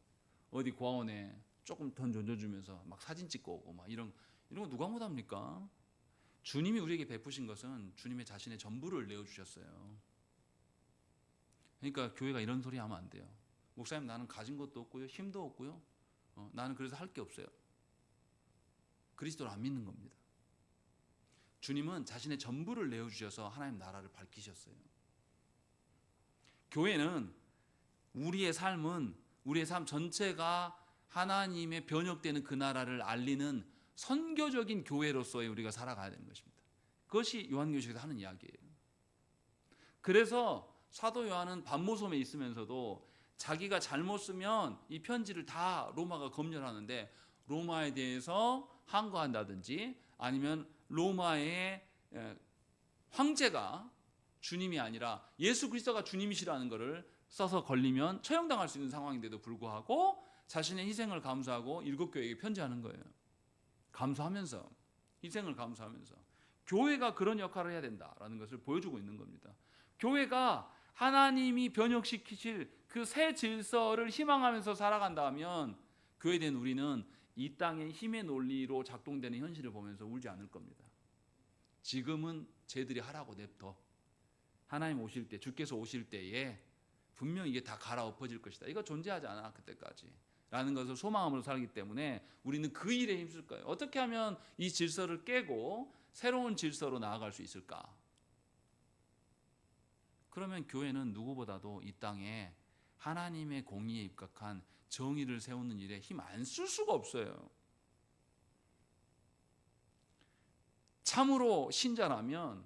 어디 고아원에 조금 돈 던져주면서 막 사진 찍고 오고 막 이런 거 누가 못합니까? 주님이 우리에게 베푸신 것은 주님의 자신의 전부를 내어주셨어요. 그러니까 교회가 이런 소리 하면 안 돼요. 목사님, 나는 가진 것도 없고요, 힘도 없고요, 나는 그래서 할 게 없어요. 그리스도를 안 믿는 겁니다. 주님은 자신의 전부를 내어주셔서 하나님 나라를 밝히셨어요. 교회는 우리의 삶은, 우리의 삶 전체가 하나님의 변혁되는 그 나라를 알리는 선교적인 교회로서의 우리가 살아가야 되는 것입니다. 그것이 요한계시록에서 하는 이야기예요. 그래서 사도 요한은 반모섬에 있으면서도 자기가 잘못 쓰면 이 편지를 다 로마가 검열하는데 로마에 대해서 항거한다든지 아니면 로마의 황제가 주님이 아니라 예수 그리스도가 주님이시라는 것을 써서 걸리면 처형당할 수 있는 상황인데도 불구하고 자신의 희생을 감수하고 일곱 교회에게 편지하는 거예요. 감수하면서, 희생을 감수하면서 교회가 그런 역할을 해야 된다라는 것을 보여주고 있는 겁니다. 교회가 하나님이 변혁시키실 그 새 질서를 희망하면서 살아간다면 교회된 우리는 이 땅의 힘의 논리로 작동되는 현실을 보면서 울지 않을 겁니다. 지금은 쟤들이 하라고 냅둬. 하나님 오실 때, 주께서 오실 때에 분명히 이게 다 갈아엎어질 것이다. 이거 존재하지 않아 그때까지 라는 것을 소망함으로 살기 때문에 우리는 그 일에 힘쓸 거예요. 어떻게 하면 이 질서를 깨고 새로운 질서로 나아갈 수 있을까? 그러면 교회는 누구보다도 이 땅에 하나님의 공의에 입각한 정의를 세우는 일에 힘 안 쓸 수가 없어요. 참으로 신자라면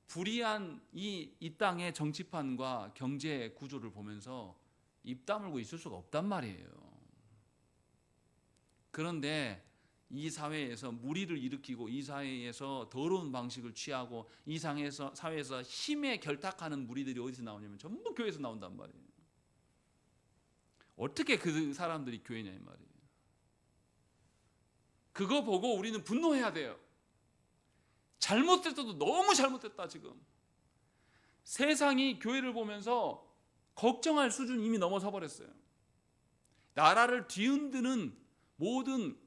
불의한 이 땅의 정치판과 경제 구조를 보면서 입 다물고 있을 수가 없단 말이에요. 그런데 이 사회에서 무리를 일으키고 이 사회에서 더러운 방식을 취하고 이 사회에서 힘에 결탁하는 무리들이 어디서 나오냐면 전부 교회에서 나온단 말이에요. 어떻게 그 사람들이 교회냐 이 말이에요. 그거 보고 우리는 분노해야 돼요. 잘못됐어도 너무 잘못됐다 지금. 세상이 교회를 보면서 걱정할 수준 이미 넘어서 버렸어요. 나라를 뒤흔드는 모든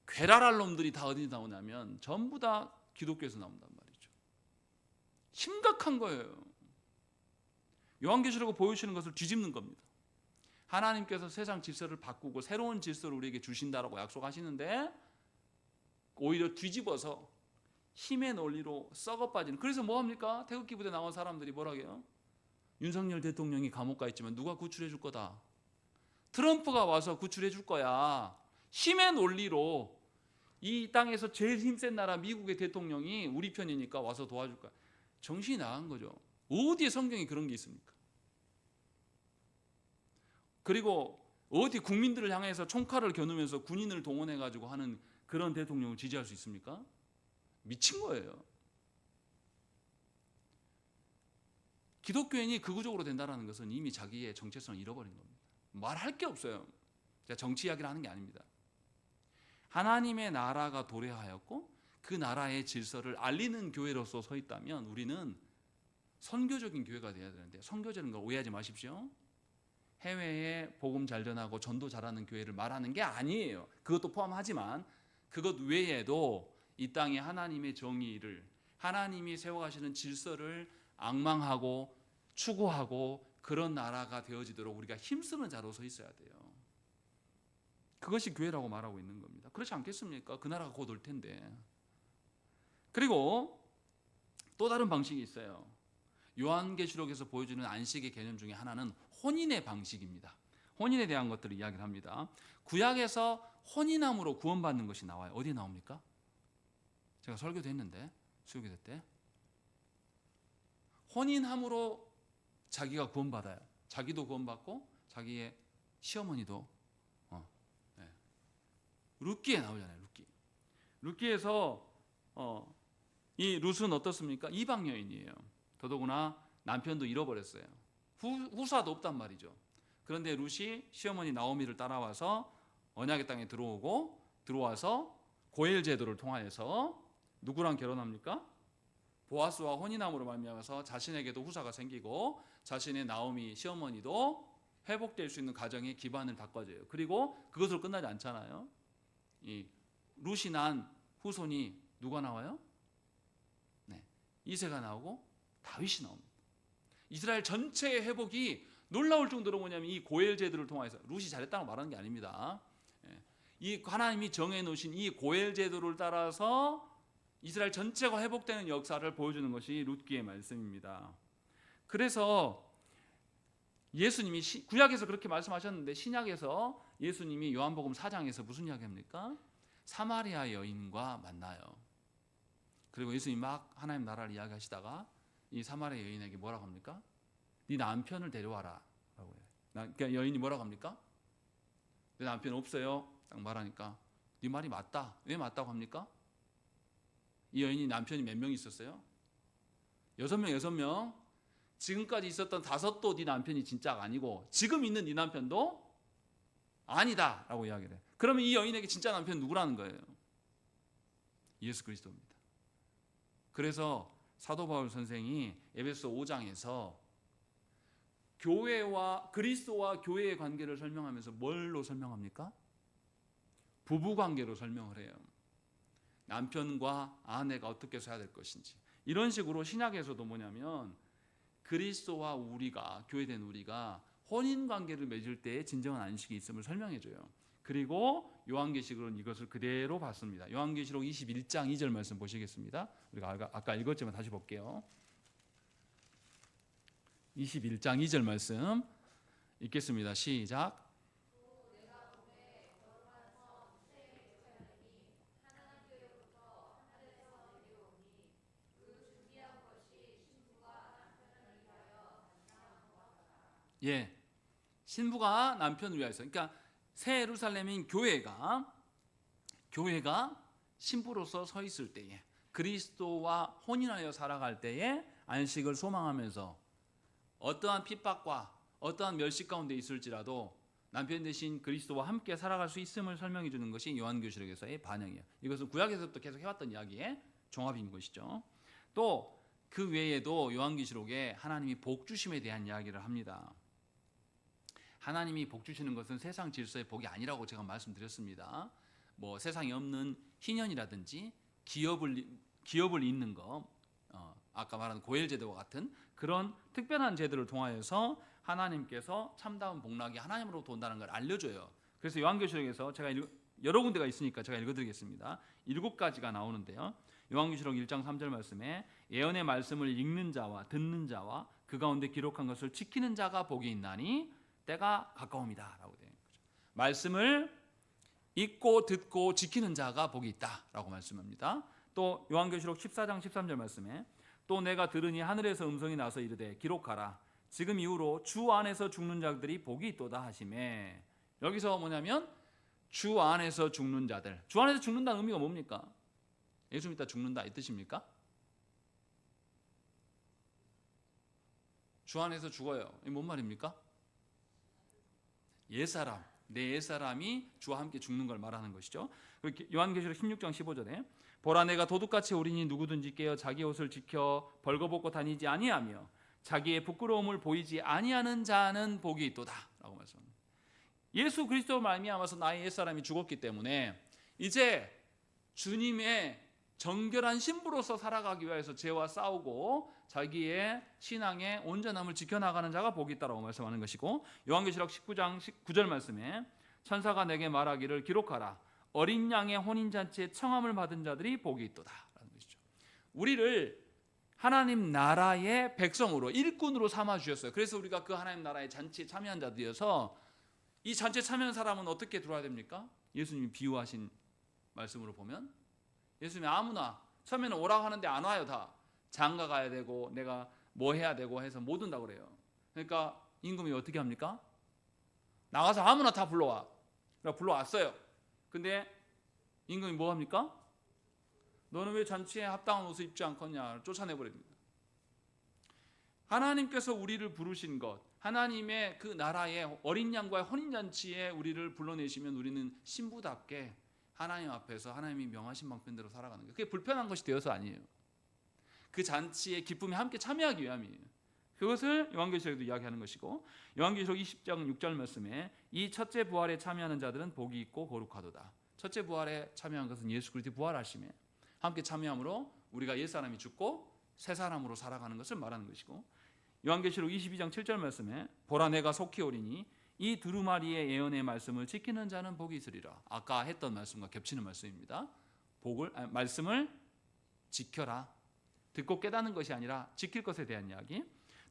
괴랄할 놈들이 다 어디 나오냐면 전부 다 기독교에서 나온단 말이죠. 심각한 거예요. 요한계시록을 보여주시는 것을 뒤집는 겁니다. 하나님께서 세상 질서를 바꾸고 새로운 질서를 우리에게 주신다라고 약속하시는데 오히려 뒤집어서 힘의 논리로 썩어 빠지는. 그래서 뭐합니까? 태극기 부대 나온 사람들이 뭐라고요? 윤석열 대통령이 감옥 가 있지만 누가 구출해 줄 거다. 트럼프가 와서 구출해 줄 거야. 힘의 논리로 이 땅에서 제일 힘센 나라 미국의 대통령이 우리 편이니까 와서 도와줄 거야. 정신이 나간 거죠. 어디에 성경에 그런 게 있습니까? 그리고 어디 국민들을 향해서 총칼을 겨누면서 군인을 동원해가지고 하는 그런 대통령을 지지할 수 있습니까? 미친 거예요. 기독교인이 극우적으로 된다는 것은 이미 자기의 정체성을 잃어버린 겁니다. 말할 게 없어요. 제가 정치 이야기를 하는 게 아닙니다. 하나님의 나라가 도래하였고 그 나라의 질서를 알리는 교회로서 서 있다면 우리는 선교적인 교회가 되어야 되는데, 선교적인 걸 오해하지 마십시오. 해외에 복음 잘 전하고 전도 잘하는 교회를 말하는 게 아니에요. 그것도 포함하지만 그것 외에도 이 땅에 하나님의 정의를, 하나님이 세워가시는 질서를 앙망하고 추구하고 그런 나라가 되어지도록 우리가 힘쓰는 자로 서 있어야 돼요. 그것이 교회라고 말하고 있는 겁니다. 그렇지 않겠습니까? 그 나라가 곧 올 텐데. 그리고 또 다른 방식이 있어요. 요한계시록에서 보여주는 안식의 개념 중에 하나는 혼인의 방식입니다. 혼인에 대한 것들을 이야기를 합니다. 구약에서 혼인함으로 구원받는 것이 나와요. 어디에 나옵니까? 제가 설교도 했는데, 수요기도 때 혼인함으로 자기가 구원받아요. 자기도 구원받고 자기의 시어머니도 룻기에 나오잖아요. 룻기에서 이 룻은 어떻습니까? 이방 여인이에요. 더더구나 남편도 잃어버렸어요. 후사도 없단 말이죠. 그런데 룻이 시어머니 나오미를 따라와서 언약의 땅에 들어와서 고엘 제도를 통하여서 누구랑 결혼합니까? 보아스와 혼인함으로 말미암아서 자신에게도 후사가 생기고 자신의 나오미 시어머니도 회복될 수 있는 가정의 기반을 닦아줘요. 그리고 그것으로 끝나지 않잖아요. 이 룻이 난 후손이 누가 나와요? 이새가 나오고 다윗이 나옵니다. 이스라엘 전체의 회복이 놀라울 정도로 뭐냐면 이 고엘 제도를 통해서, 룻이 잘했다고 말하는 게 아닙니다. 이 하나님이 정해 놓으신 이 고엘 제도를 따라서 이스라엘 전체가 회복되는 역사를 보여주는 것이 룻기의 말씀입니다. 그래서 예수님이 구약에서 그렇게 말씀하셨는데 신약에서 예수님이 요한복음 4장에서 무슨 이야기합니까? 사마리아 여인과 만나요. 그리고 예수님이 막 하나님 나라를 이야기하시다가 이 사마리아 여인에게 뭐라고 합니까? 네 남편을 데려와라 라고 해요. 그러니까 여인이 뭐라고 합니까? 내 남편 없어요 딱 말하니까 네 말이 맞다. 왜 맞다고 합니까? 이 여인이 남편이 몇 명 있었어요? 6명. 지금까지 있었던 5도 네 남편이 진짜가 아니고 지금 있는 네 남편도 아니다 라고 이야기를 해요. 그러면 이 여인에게 진짜 남편은 누구라는 거예요? 예수 그리스도입니다. 그래서 사도 바울 선생이 에베소 5장에서 교회와 그리스도와 교회의 관계를 설명하면서 뭘로 설명합니까? 부부 관계로 설명을 해요. 남편과 아내가 어떻게 해야 될 것인지. 이런 식으로 신약에서도 뭐냐면 그리스도와 우리가, 교회된 우리가 혼인 관계를 맺을 때에 진정한 안식이 있음을 설명해 줘요. 그리고 요한계시록은 이것을 그대로 봤습니다. 요한계시록 21장 2절 말씀 보시겠습니다. 우리가 아까 읽었지만 다시 볼게요. 21장 2절 말씀 읽겠습니다. 시작. 예, 신부가 남편을 위하여서, 그러니까 새 예루살렘인 교회가 신부로서 서 있을 때에, 그리스도와 혼인하여 살아갈 때에 안식을 소망하면서 어떠한 핍박과 어떠한 멸시 가운데 있을지라도 남편 대신 그리스도와 함께 살아갈 수 있음을 설명해 주는 것이 요한계시록에서의 반영이에요. 이것은 구약에서부터 계속 해왔던 이야기의 종합인 것이죠. 또 그 외에도 요한계시록에 하나님이 복 주심에 대한 이야기를 합니다. 하나님이 복 주시는 것은 세상 질서의 복이 아니라고 제가 말씀드렸습니다. 뭐 세상에 없는 희년이라든지 기업을 잇는 거, 아까 말한 고엘 제도와 같은 그런 특별한 제도를 통하여서 하나님께서 참다운 복락이 하나님으로부터 온다는 걸 알려줘요. 그래서 요한계시록에서 제가 여러 군데가 있으니까 제가 읽어드리겠습니다. 7가지가 나오는데요. 요한계시록 1장 3절 말씀에 예언의 말씀을 읽는 자와 듣는 자와 그 가운데 기록한 것을 지키는 자가 복이 있나니 때가 가까움이다 라고 되어 있는 거죠. 말씀을 읽고 듣고 지키는 자가 복이 있다 라고 말씀합니다. 또 요한계시록 14장 13절 말씀에 또 내가 들으니 하늘에서 음성이 나서 이르되 기록하라 지금 이후로 주 안에서 죽는 자들이 복이 있도다 하시매. 여기서 뭐냐면 주 안에서 죽는 자들, 주 안에서 죽는다는 의미가 뭡니까? 예수 믿다 죽는다 이 뜻입니까? 주 안에서 죽어요. 이게 뭔 말입니까? 옛사람, 내 옛사람이 주와 함께 죽는 걸 말하는 것이죠. 요한계시록 16장 15절에 보라 내가 도둑같이 오리니 누구든지 깨어 자기 옷을 지켜 벌거벗고 다니지 아니하며 자기의 부끄러움을 보이지 아니하는 자는 복이 있도다 라고 말씀합니다. 예수 그리스도 말미암아서 나의 옛사람이 죽었기 때문에 이제 주님의 정결한 신부로서 살아가기 위해서 죄와 싸우고 자기의 신앙의 온전함을 지켜나가는 자가 복이 있다라고 말씀하는 것이고, 요한계시록 19장 19절 말씀에 천사가 내게 말하기를 기록하라. 어린 양의 혼인잔치에 청함을 받은 자들이 복이 있도다 라는 것이죠. 우리를 하나님 나라의 백성으로, 일꾼으로 삼아 주셨어요. 그래서 우리가 그 하나님 나라의 잔치에 참여한 자들이어서, 이 잔치에 참여한 사람은 어떻게 들어와야 됩니까? 예수님이 비유하신 말씀으로 보면 예수님이 아무나 처음에는 오라고 하는데 안 와요. 다 장가 가야 되고 내가 뭐 해야 되고 해서 못 온다고 그래요. 그러니까 임금이 어떻게 합니까? 나가서 아무나 다 불러와. 그러니까 불러왔어요. 근데 임금이 뭐 합니까? 너는 왜 잔치에 합당한 옷을 입지 않겠냐 쫓아내버립니다. 하나님께서 우리를 부르신 것, 하나님의 그 나라의 어린 양과의 혼인잔치에 우리를 불러내시면 우리는 신부답게 하나님 앞에서 하나님이 명하신 방편대로 살아가는 거예요. 그게 불편한 것이 되어서 아니에요. 그 잔치의 기쁨에 함께 참여하기 위함이에요. 그것을 요한계시록에도 이야기하는 것이고, 요한계시록 20장 6절 말씀에 이 첫째 부활에 참여하는 자들은 복이 있고 거룩하도다. 첫째 부활에 참여한 것은 예수 그리스도의 부활하심에 함께 참여함으로 우리가 옛사람이 죽고 새 사람으로 살아가는 것을 말하는 것이고, 요한계시록 22장 7절 말씀에 보라 내가 속히 오리니 이 두루마리의 예언의 말씀을 지키는 자는 복이 있으리라. 아까 했던 말씀과 겹치는 말씀입니다. 말씀을 지켜라. 듣고 깨닫는 것이 아니라 지킬 것에 대한 이야기.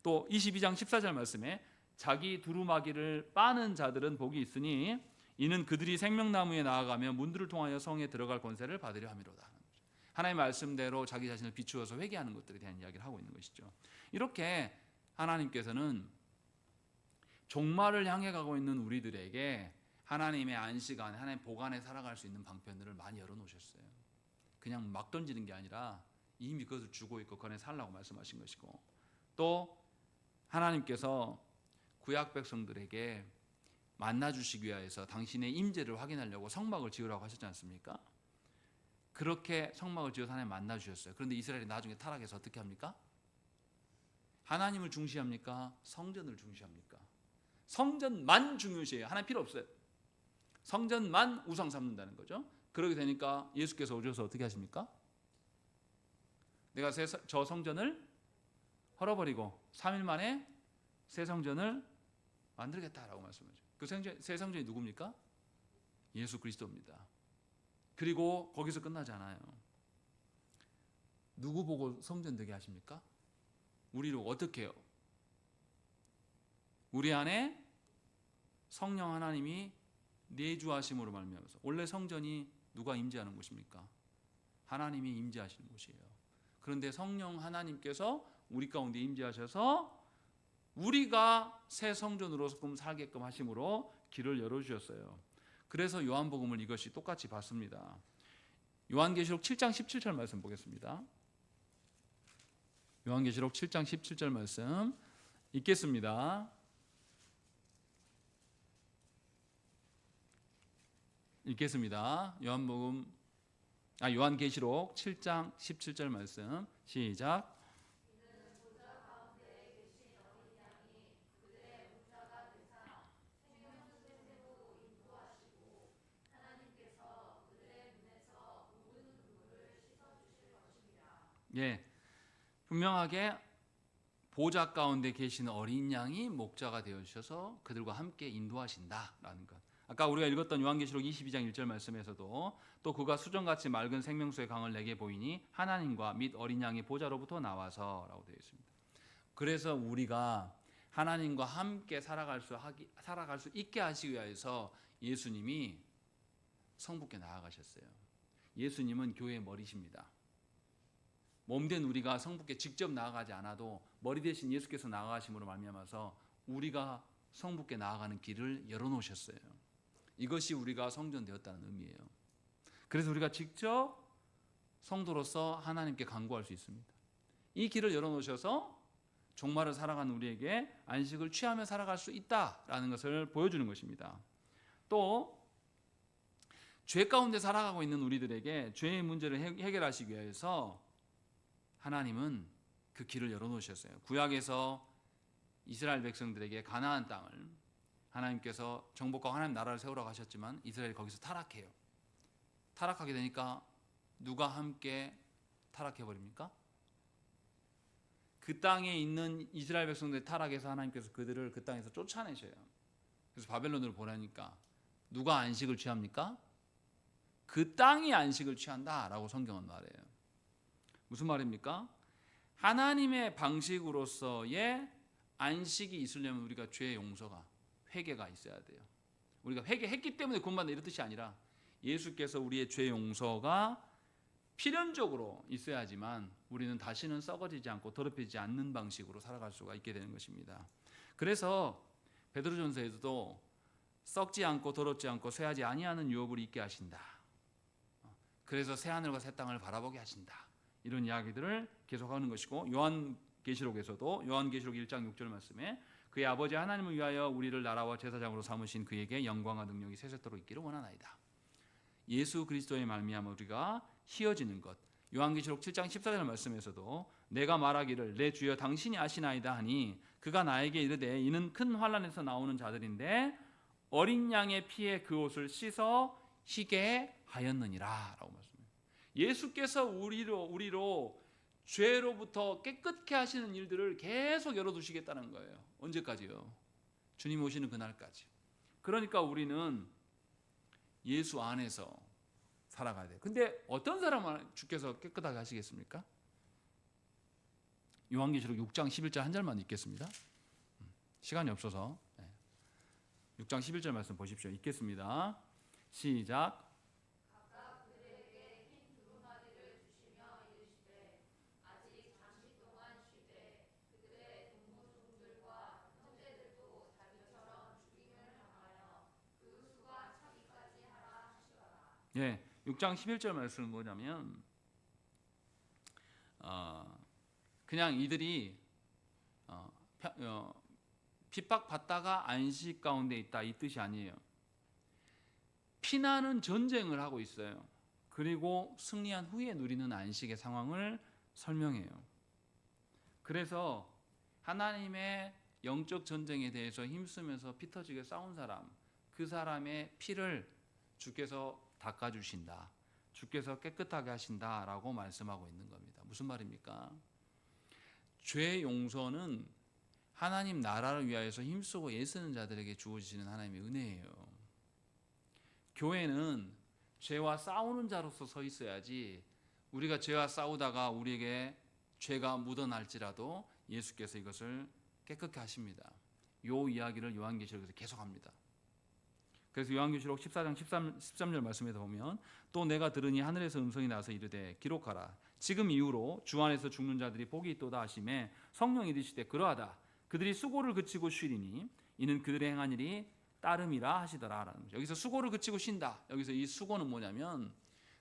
또 22장 14절 말씀에 자기 두루마기를 빠는 자들은 복이 있으니 이는 그들이 생명나무에 나아가며 문들을 통하여 성에 들어갈 권세를 받으려 함이로다. 하나님의 말씀대로 자기 자신을 비추어서 회개하는 것들에 대한 이야기를 하고 있는 것이죠. 이렇게 하나님께서는 종말을 향해 가고 있는 우리들에게 하나님의 안식 안에, 하나님의 복 안에 살아갈 수 있는 방편들을 많이 열어놓으셨어요. 그냥 막 던지는 게 아니라 이미 그것을 주고 있고 그 안에 살라고 말씀하신 것이고, 또 하나님께서 구약 백성들에게 만나주시기 위해서 당신의 임재를 확인하려고 성막을 지으라고 하셨지 않습니까? 그렇게 성막을 지어서 하나님 만나주셨어요. 그런데 이스라엘이 나중에 타락해서 어떻게 합니까? 하나님을 중시합니까? 성전을 중시합니까? 성전만 중요시해요. 하나님 필요 없어요. 성전만 우상 삼는다는 거죠. 그러게 되니까 예수께서 오셔서 어떻게 하십니까? 내가 저 성전을 헐어버리고 3일 만에 새 성전을 만들겠다라고 말씀하죠. 그 새 성전이 누굽니까? 예수 그리스도입니다. 그리고 거기서 끝나지 않아요. 누구 보고 성전 되게 하십니까? 우리를 어떻게 해요? 우리 안에 성령 하나님이 내주하심으로 말미암아서, 원래 성전이 누가 임재하는 곳입니까? 하나님이 임재하시는 곳이에요. 그런데 성령 하나님께서 우리 가운데 임재하셔서 우리가 새 성전으로 살게끔 하심으로 길을 열어주셨어요. 그래서 요한복음을 이것이 똑같이 봤습니다. 요한계시록 7장 17절 말씀 보겠습니다. 요한계시록 7장 17절 말씀 읽겠습니다. 요한계시록 7장 17절 말씀 시작. 예, 분명하게 보좌 가운데 계신 어린 양이 목자가 되어주셔서 그들과 함께 인도하신다라는 것. 아까 우리가 읽었던 요한계시록 22장 1절 말씀에서도 또 그가 수정같이 맑은 생명수의 강을 내게 보이니 하나님과 및 어린 양의 보좌로부터 나와서 라고 되어 있습니다. 그래서 우리가 하나님과 함께 살아갈 수 있게 하시기 위해서 예수님이 성부께 나아가셨어요. 예수님은 교회의 머리십니다. 몸된 우리가 성부께 직접 나아가지 않아도 머리 대신 예수께서 나아가심으로 말미암아서 우리가 성부께 나아가는 길을 열어놓으셨어요. 이것이 우리가 성전되었다는 의미예요. 그래서 우리가 직접 성도로서 하나님께 간구할 수 있습니다. 이 길을 열어놓으셔서 종말을 살아가는 우리에게 안식을 취하며 살아갈 수 있다라는 것을 보여주는 것입니다. 또 죄 가운데 살아가고 있는 우리들에게 죄의 문제를 해결하시기 위해서 하나님은 그 길을 열어놓으셨어요. 구약에서 이스라엘 백성들에게 가나안 땅을 하나님께서 정복과 하나님 나라를 세우라고 하셨지만 이스라엘이 거기서 타락해요. 타락하게 되니까 누가 함께 타락해 버립니까? 그 땅에 있는 이스라엘 백성들 타락해서 하나님께서 그들을 그 땅에서 쫓아내셔요. 그래서 바벨론으로 보내니까 누가 안식을 취합니까? 그 땅이 안식을 취한다라고 성경은 말해요. 무슨 말입니까? 하나님의 방식으로서의 안식이 있으려면 우리가 죄의 용서가, 회개가 있어야 돼요. 우리가 회개했기 때문에 구원받는다 이런 뜻이 아니라 예수께서 우리의 죄 용서가 필연적으로 있어야지만 우리는 다시는 썩어지지 않고 더럽혀지지 않는 방식으로 살아갈 수가 있게 되는 것입니다. 그래서 베드로전서에서도 썩지 않고 더럽지 않고 쇠하지 아니하는 유업을 있게 하신다. 그래서 새 하늘과 새 땅을 바라보게 하신다. 이런 이야기들을 계속하는 것이고, 요한계시록에서도 요한계시록 1장 6절 말씀에 그의 아버지 하나님을 위하여 우리를 나라와 제사장으로 삼으신 그에게 영광과 능력이 세세토록 있기를 원하나이다. 예수 그리스도의 말미암아 우리가 희어지는 것. 요한계시록 7장 14절 말씀에서도 내가 말하기를 내 주여 당신이 아시나이다 하니 그가 나에게 이르되 이는 큰 환난에서 나오는 자들인데 어린 양의 피에 그 옷을 씻어 희게 하였느니라 라고 말씀합니다. 예수께서 우리로 죄로부터 깨끗게 하시는 일들을 계속 열어두시겠다는 거예요. 언제까지요? 주님 오시는 그날까지. 그러니까 우리는 예수 안에서 살아가야 돼요. 근데 어떤 사람을 주께서 깨끗하게 하시겠습니까? 요한계시록 6장 11절 한 절만 읽겠습니다. 시간이 없어서 6장 11절 말씀 보십시오. 읽겠습니다. 시작. 예, 6장 11절 말씀은 뭐냐면 그냥 이들이 핍박받다가 안식 가운데 있다 이 뜻이 아니에요. 피나는 전쟁을 하고 있어요. 그리고 승리한 후에 누리는 안식의 상황을 설명해요. 그래서 하나님의 영적 전쟁에 대해서 힘쓰면서 피 터지게 싸운 사람, 그 사람의 피를 주께서 닦아주신다. 주께서 깨끗하게 하신다라고 말씀하고 있는 겁니다. 무슨 말입니까? 죄 용서는 하나님 나라를 위하여서 힘쓰고 애쓰는 자들에게 주어지시는 하나님의 은혜예요. 교회는 죄와 싸우는 자로서 서 있어야지 우리가 죄와 싸우다가 우리에게 죄가 묻어날지라도 예수께서 이것을 깨끗게 하십니다. 이 이야기를 요한계시록에서 계속합니다. 그래서 요한계시록 14장 13절 말씀에서 보면 또 내가 들으니 하늘에서 음성이 나서 이르되 기록하라. 지금 이후로 주 안에서 죽는 자들이 복이 있도다 하시매 성령이 이르시되 그러하다. 그들이 수고를 그치고 쉬리니 이는 그들의 행한 일이 따름이라 하시더라. 여기서 수고를 그치고 쉰다. 여기서 이 수고는 뭐냐면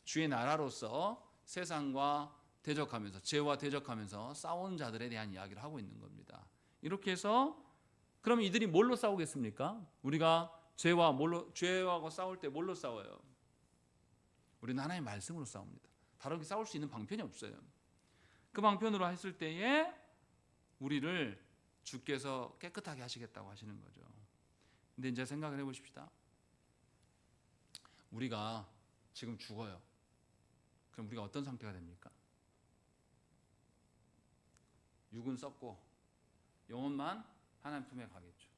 주의 나라로서 세상과 대적하면서 죄와 대적하면서 싸운 자들에 대한 이야기를 하고 있는 겁니다. 이렇게 해서 그럼 이들이 뭘로 싸우겠습니까? 우리가 죄와 싸울 때 뭘로 싸워요? 우리는 하나님의 말씀으로 싸웁니다. 다르게 싸울 수 있는 방편이 없어요. 그 방편으로 했을 때에 우리를 주께서 깨끗하게 하시겠다고 하시는 거죠. 근데 이제 생각을 해보십시다. 우리가 지금 죽어요. 그럼 우리가 어떤 상태가 됩니까? 육은 썩고 영혼만 하나님 품에 가겠죠.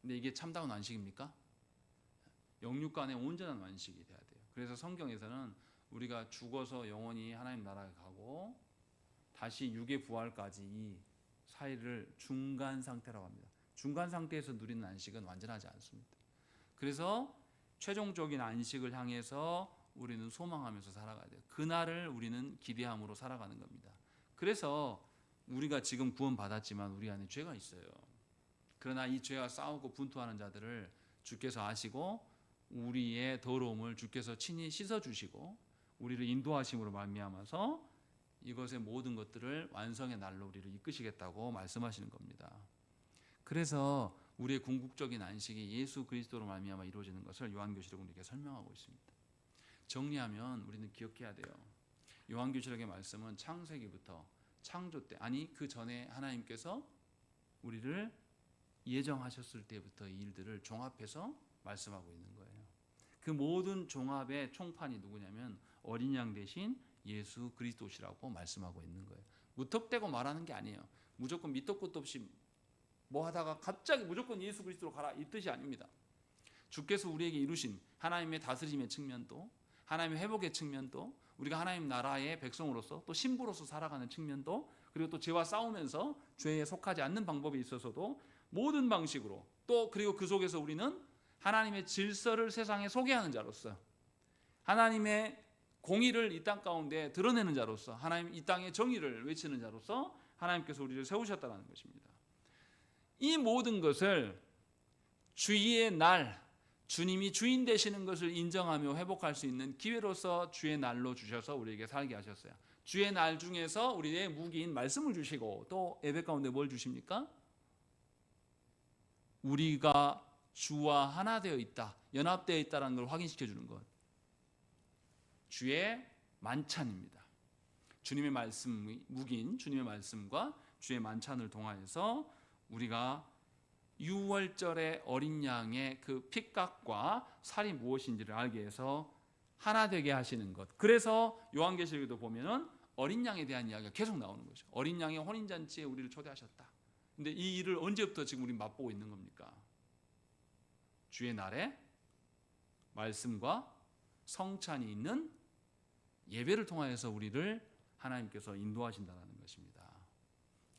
근데 이게 참다운 안식입니까? 영육 간의 온전한 안식이 돼야 돼요. 그래서 성경에서는 우리가 죽어서 영원히 하나님 나라에 가고 다시 육의 부활까지 이 사이를 중간 상태라고 합니다. 중간 상태에서 누리는 안식은 완전하지 않습니다. 그래서 최종적인 안식을 향해서 우리는 소망하면서 살아가야 돼요. 그날을 우리는 기대함으로 살아가는 겁니다. 그래서 우리가 지금 구원받았지만 우리 안에 죄가 있어요. 그러나 이 죄와 싸우고 분투하는 자들을 주께서 아시고 우리의 더러움을 주께서 친히 씻어주시고 우리를 인도하심으로 말미암아서 이것의 모든 것들을 완성의 날로 우리를 이끄시겠다고 말씀하시는 겁니다. 그래서 우리의 궁극적인 안식이 예수 그리스도로 말미암아 이루어지는 것을 요한계시록은 이렇게 설명하고 있습니다. 정리하면 우리는 기억해야 돼요. 요한계시록의 말씀은 창세기부터 창조 때, 아니 그 전에 하나님께서 우리를 예정하셨을 때부터 이 일들을 종합해서 말씀하고 있는 거예요. 그 모든 종합의 총판이 누구냐면 어린 양 대신 예수 그리스도시라고 말씀하고 있는 거예요. 무턱대고 말하는 게 아니에요. 무조건 밑도 끝도 없이 뭐 하다가 갑자기 무조건 예수 그리스도로 가라 이 뜻이 아닙니다. 주께서 우리에게 이루신 하나님의 다스림의 측면도, 하나님의 회복의 측면도, 우리가 하나님 나라의 백성으로서 또 신부로서 살아가는 측면도, 그리고 또 죄와 싸우면서 죄에 속하지 않는 방법에 있어서도 모든 방식으로, 또 그리고 그 속에서 우리는 하나님의 질서를 세상에 소개하는 자로서, 하나님의 공의를 이 땅 가운데 드러내는 자로서, 하나님 이 땅의 정의를 외치는 자로서 하나님께서 우리를 세우셨다는 것입니다. 이 모든 것을 주의 날, 주님이 주인 되시는 것을 인정하며 회복할 수 있는 기회로서 주의 날로 주셔서 우리에게 살게 하셨어요. 주의 날 중에서 우리의 무기인 말씀을 주시고, 또 예배 가운데 뭘 주십니까? 우리가 주와 하나 되어 있다, 연합되어 있다는 걸 확인시켜 주는 것, 주의 만찬입니다. 주님의 말씀, 무기인 주님의 말씀과 주의 만찬을 통하여서 우리가 유월절의 어린 양의 그 핏값과 살이 무엇인지를 알게 해서 하나 되게 하시는 것. 그래서 요한계시록에도 보면은 어린 양에 대한 이야기가 계속 나오는 거죠. 어린 양의 혼인잔치에 우리를 초대하셨다. 근데 이 일을 언제부터 지금 우리 맛보고 있는 겁니까? 주의 날에 말씀과 성찬이 있는 예배를 통하여서 우리를 하나님께서 인도하신다는 것입니다.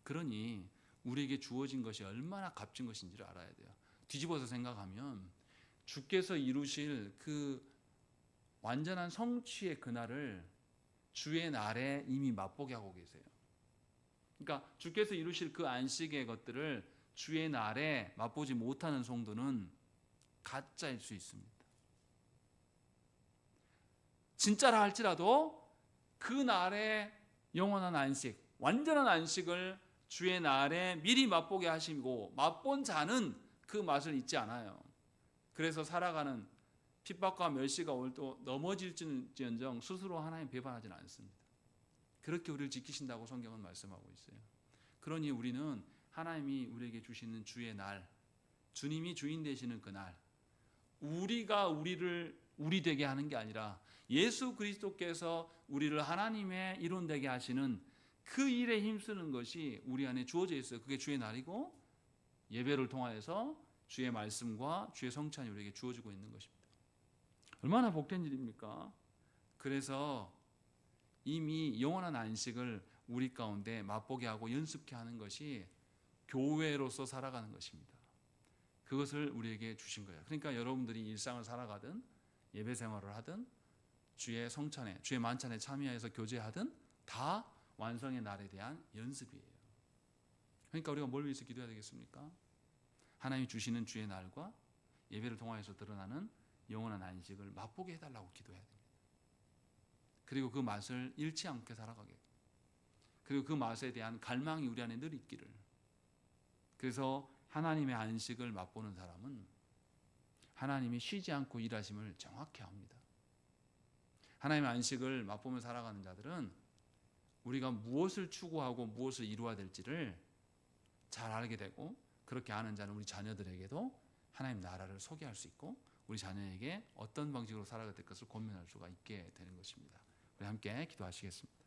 그러니 우리에게 주어진 것이 얼마나 값진 것인지를 알아야 돼요. 뒤집어서 생각하면 주께서 이루실 그 완전한 성취의 그날을 주의 날에 이미 맛보게 하고 계세요. 그러니까 주께서 이루실 그 안식의 것들을 주의 날에 맛보지 못하는 성도는 가짜일 수 있습니다. 진짜라 할지라도 그 날의 영원한 안식, 완전한 안식을 주의 날에 미리 맛보게 하시고 맛본 자는 그 맛을 잊지 않아요. 그래서 살아가는 핍박과 멸시가 올 또 넘어질지언정 스스로 하나님 배반하지는 않습니다. 그렇게 우리를 지키신다고 성경은 말씀하고 있어요. 그러니 우리는 하나님이 우리에게 주시는 주의 날, 주님이 주인 되시는 그날, 우리가 우리를 우리 되게 하는 게 아니라 예수 그리스도께서 우리를 하나님의 일원 되게 하시는 그 일에 힘쓰는 것이 우리 안에 주어져 있어요. 그게 주의 날이고, 예배를 통하여서 주의 말씀과 주의 성찬이 우리에게 주어지고 있는 것입니다. 얼마나 복된 일입니까? 그래서 이미 영원한 안식을 우리 가운데 맛보게 하고 연습케 하는 것이 교회로서 살아가는 것입니다. 그것을 우리에게 주신 거예요. 그러니까 여러분들이 일상을 살아가든 예배 생활을 하든 주의 성찬에, 주의 만찬에 참여해서 교제하든 다 완성의 날에 대한 연습이에요. 그러니까 우리가 뭘 위해서 기도해야 되겠습니까? 하나님이 주시는 주의 날과 예배를 통하여서 드러나는 영원한 안식을 맛보게 해달라고 기도해야 됩니다. 그리고 그 맛을 잃지 않게 살아가게, 그리고 그 맛에 대한 갈망이 우리 안에 늘 있기를. 그래서 하나님의 안식을 맛보는 사람은 하나님이 쉬지 않고 일하심을 정확히 합니다. 하나님의 안식을 맛보며 살아가는 자들은 우리가 무엇을 추구하고 무엇을 이루어야 될지를 잘 알게 되고, 그렇게 아는 자는 우리 자녀들에게도 하나님 나라를 소개할 수 있고 우리 자녀에게 어떤 방식으로 살아가야 될 것을 권면할 수가 있게 되는 것입니다. 우리 함께 기도하시겠습니다.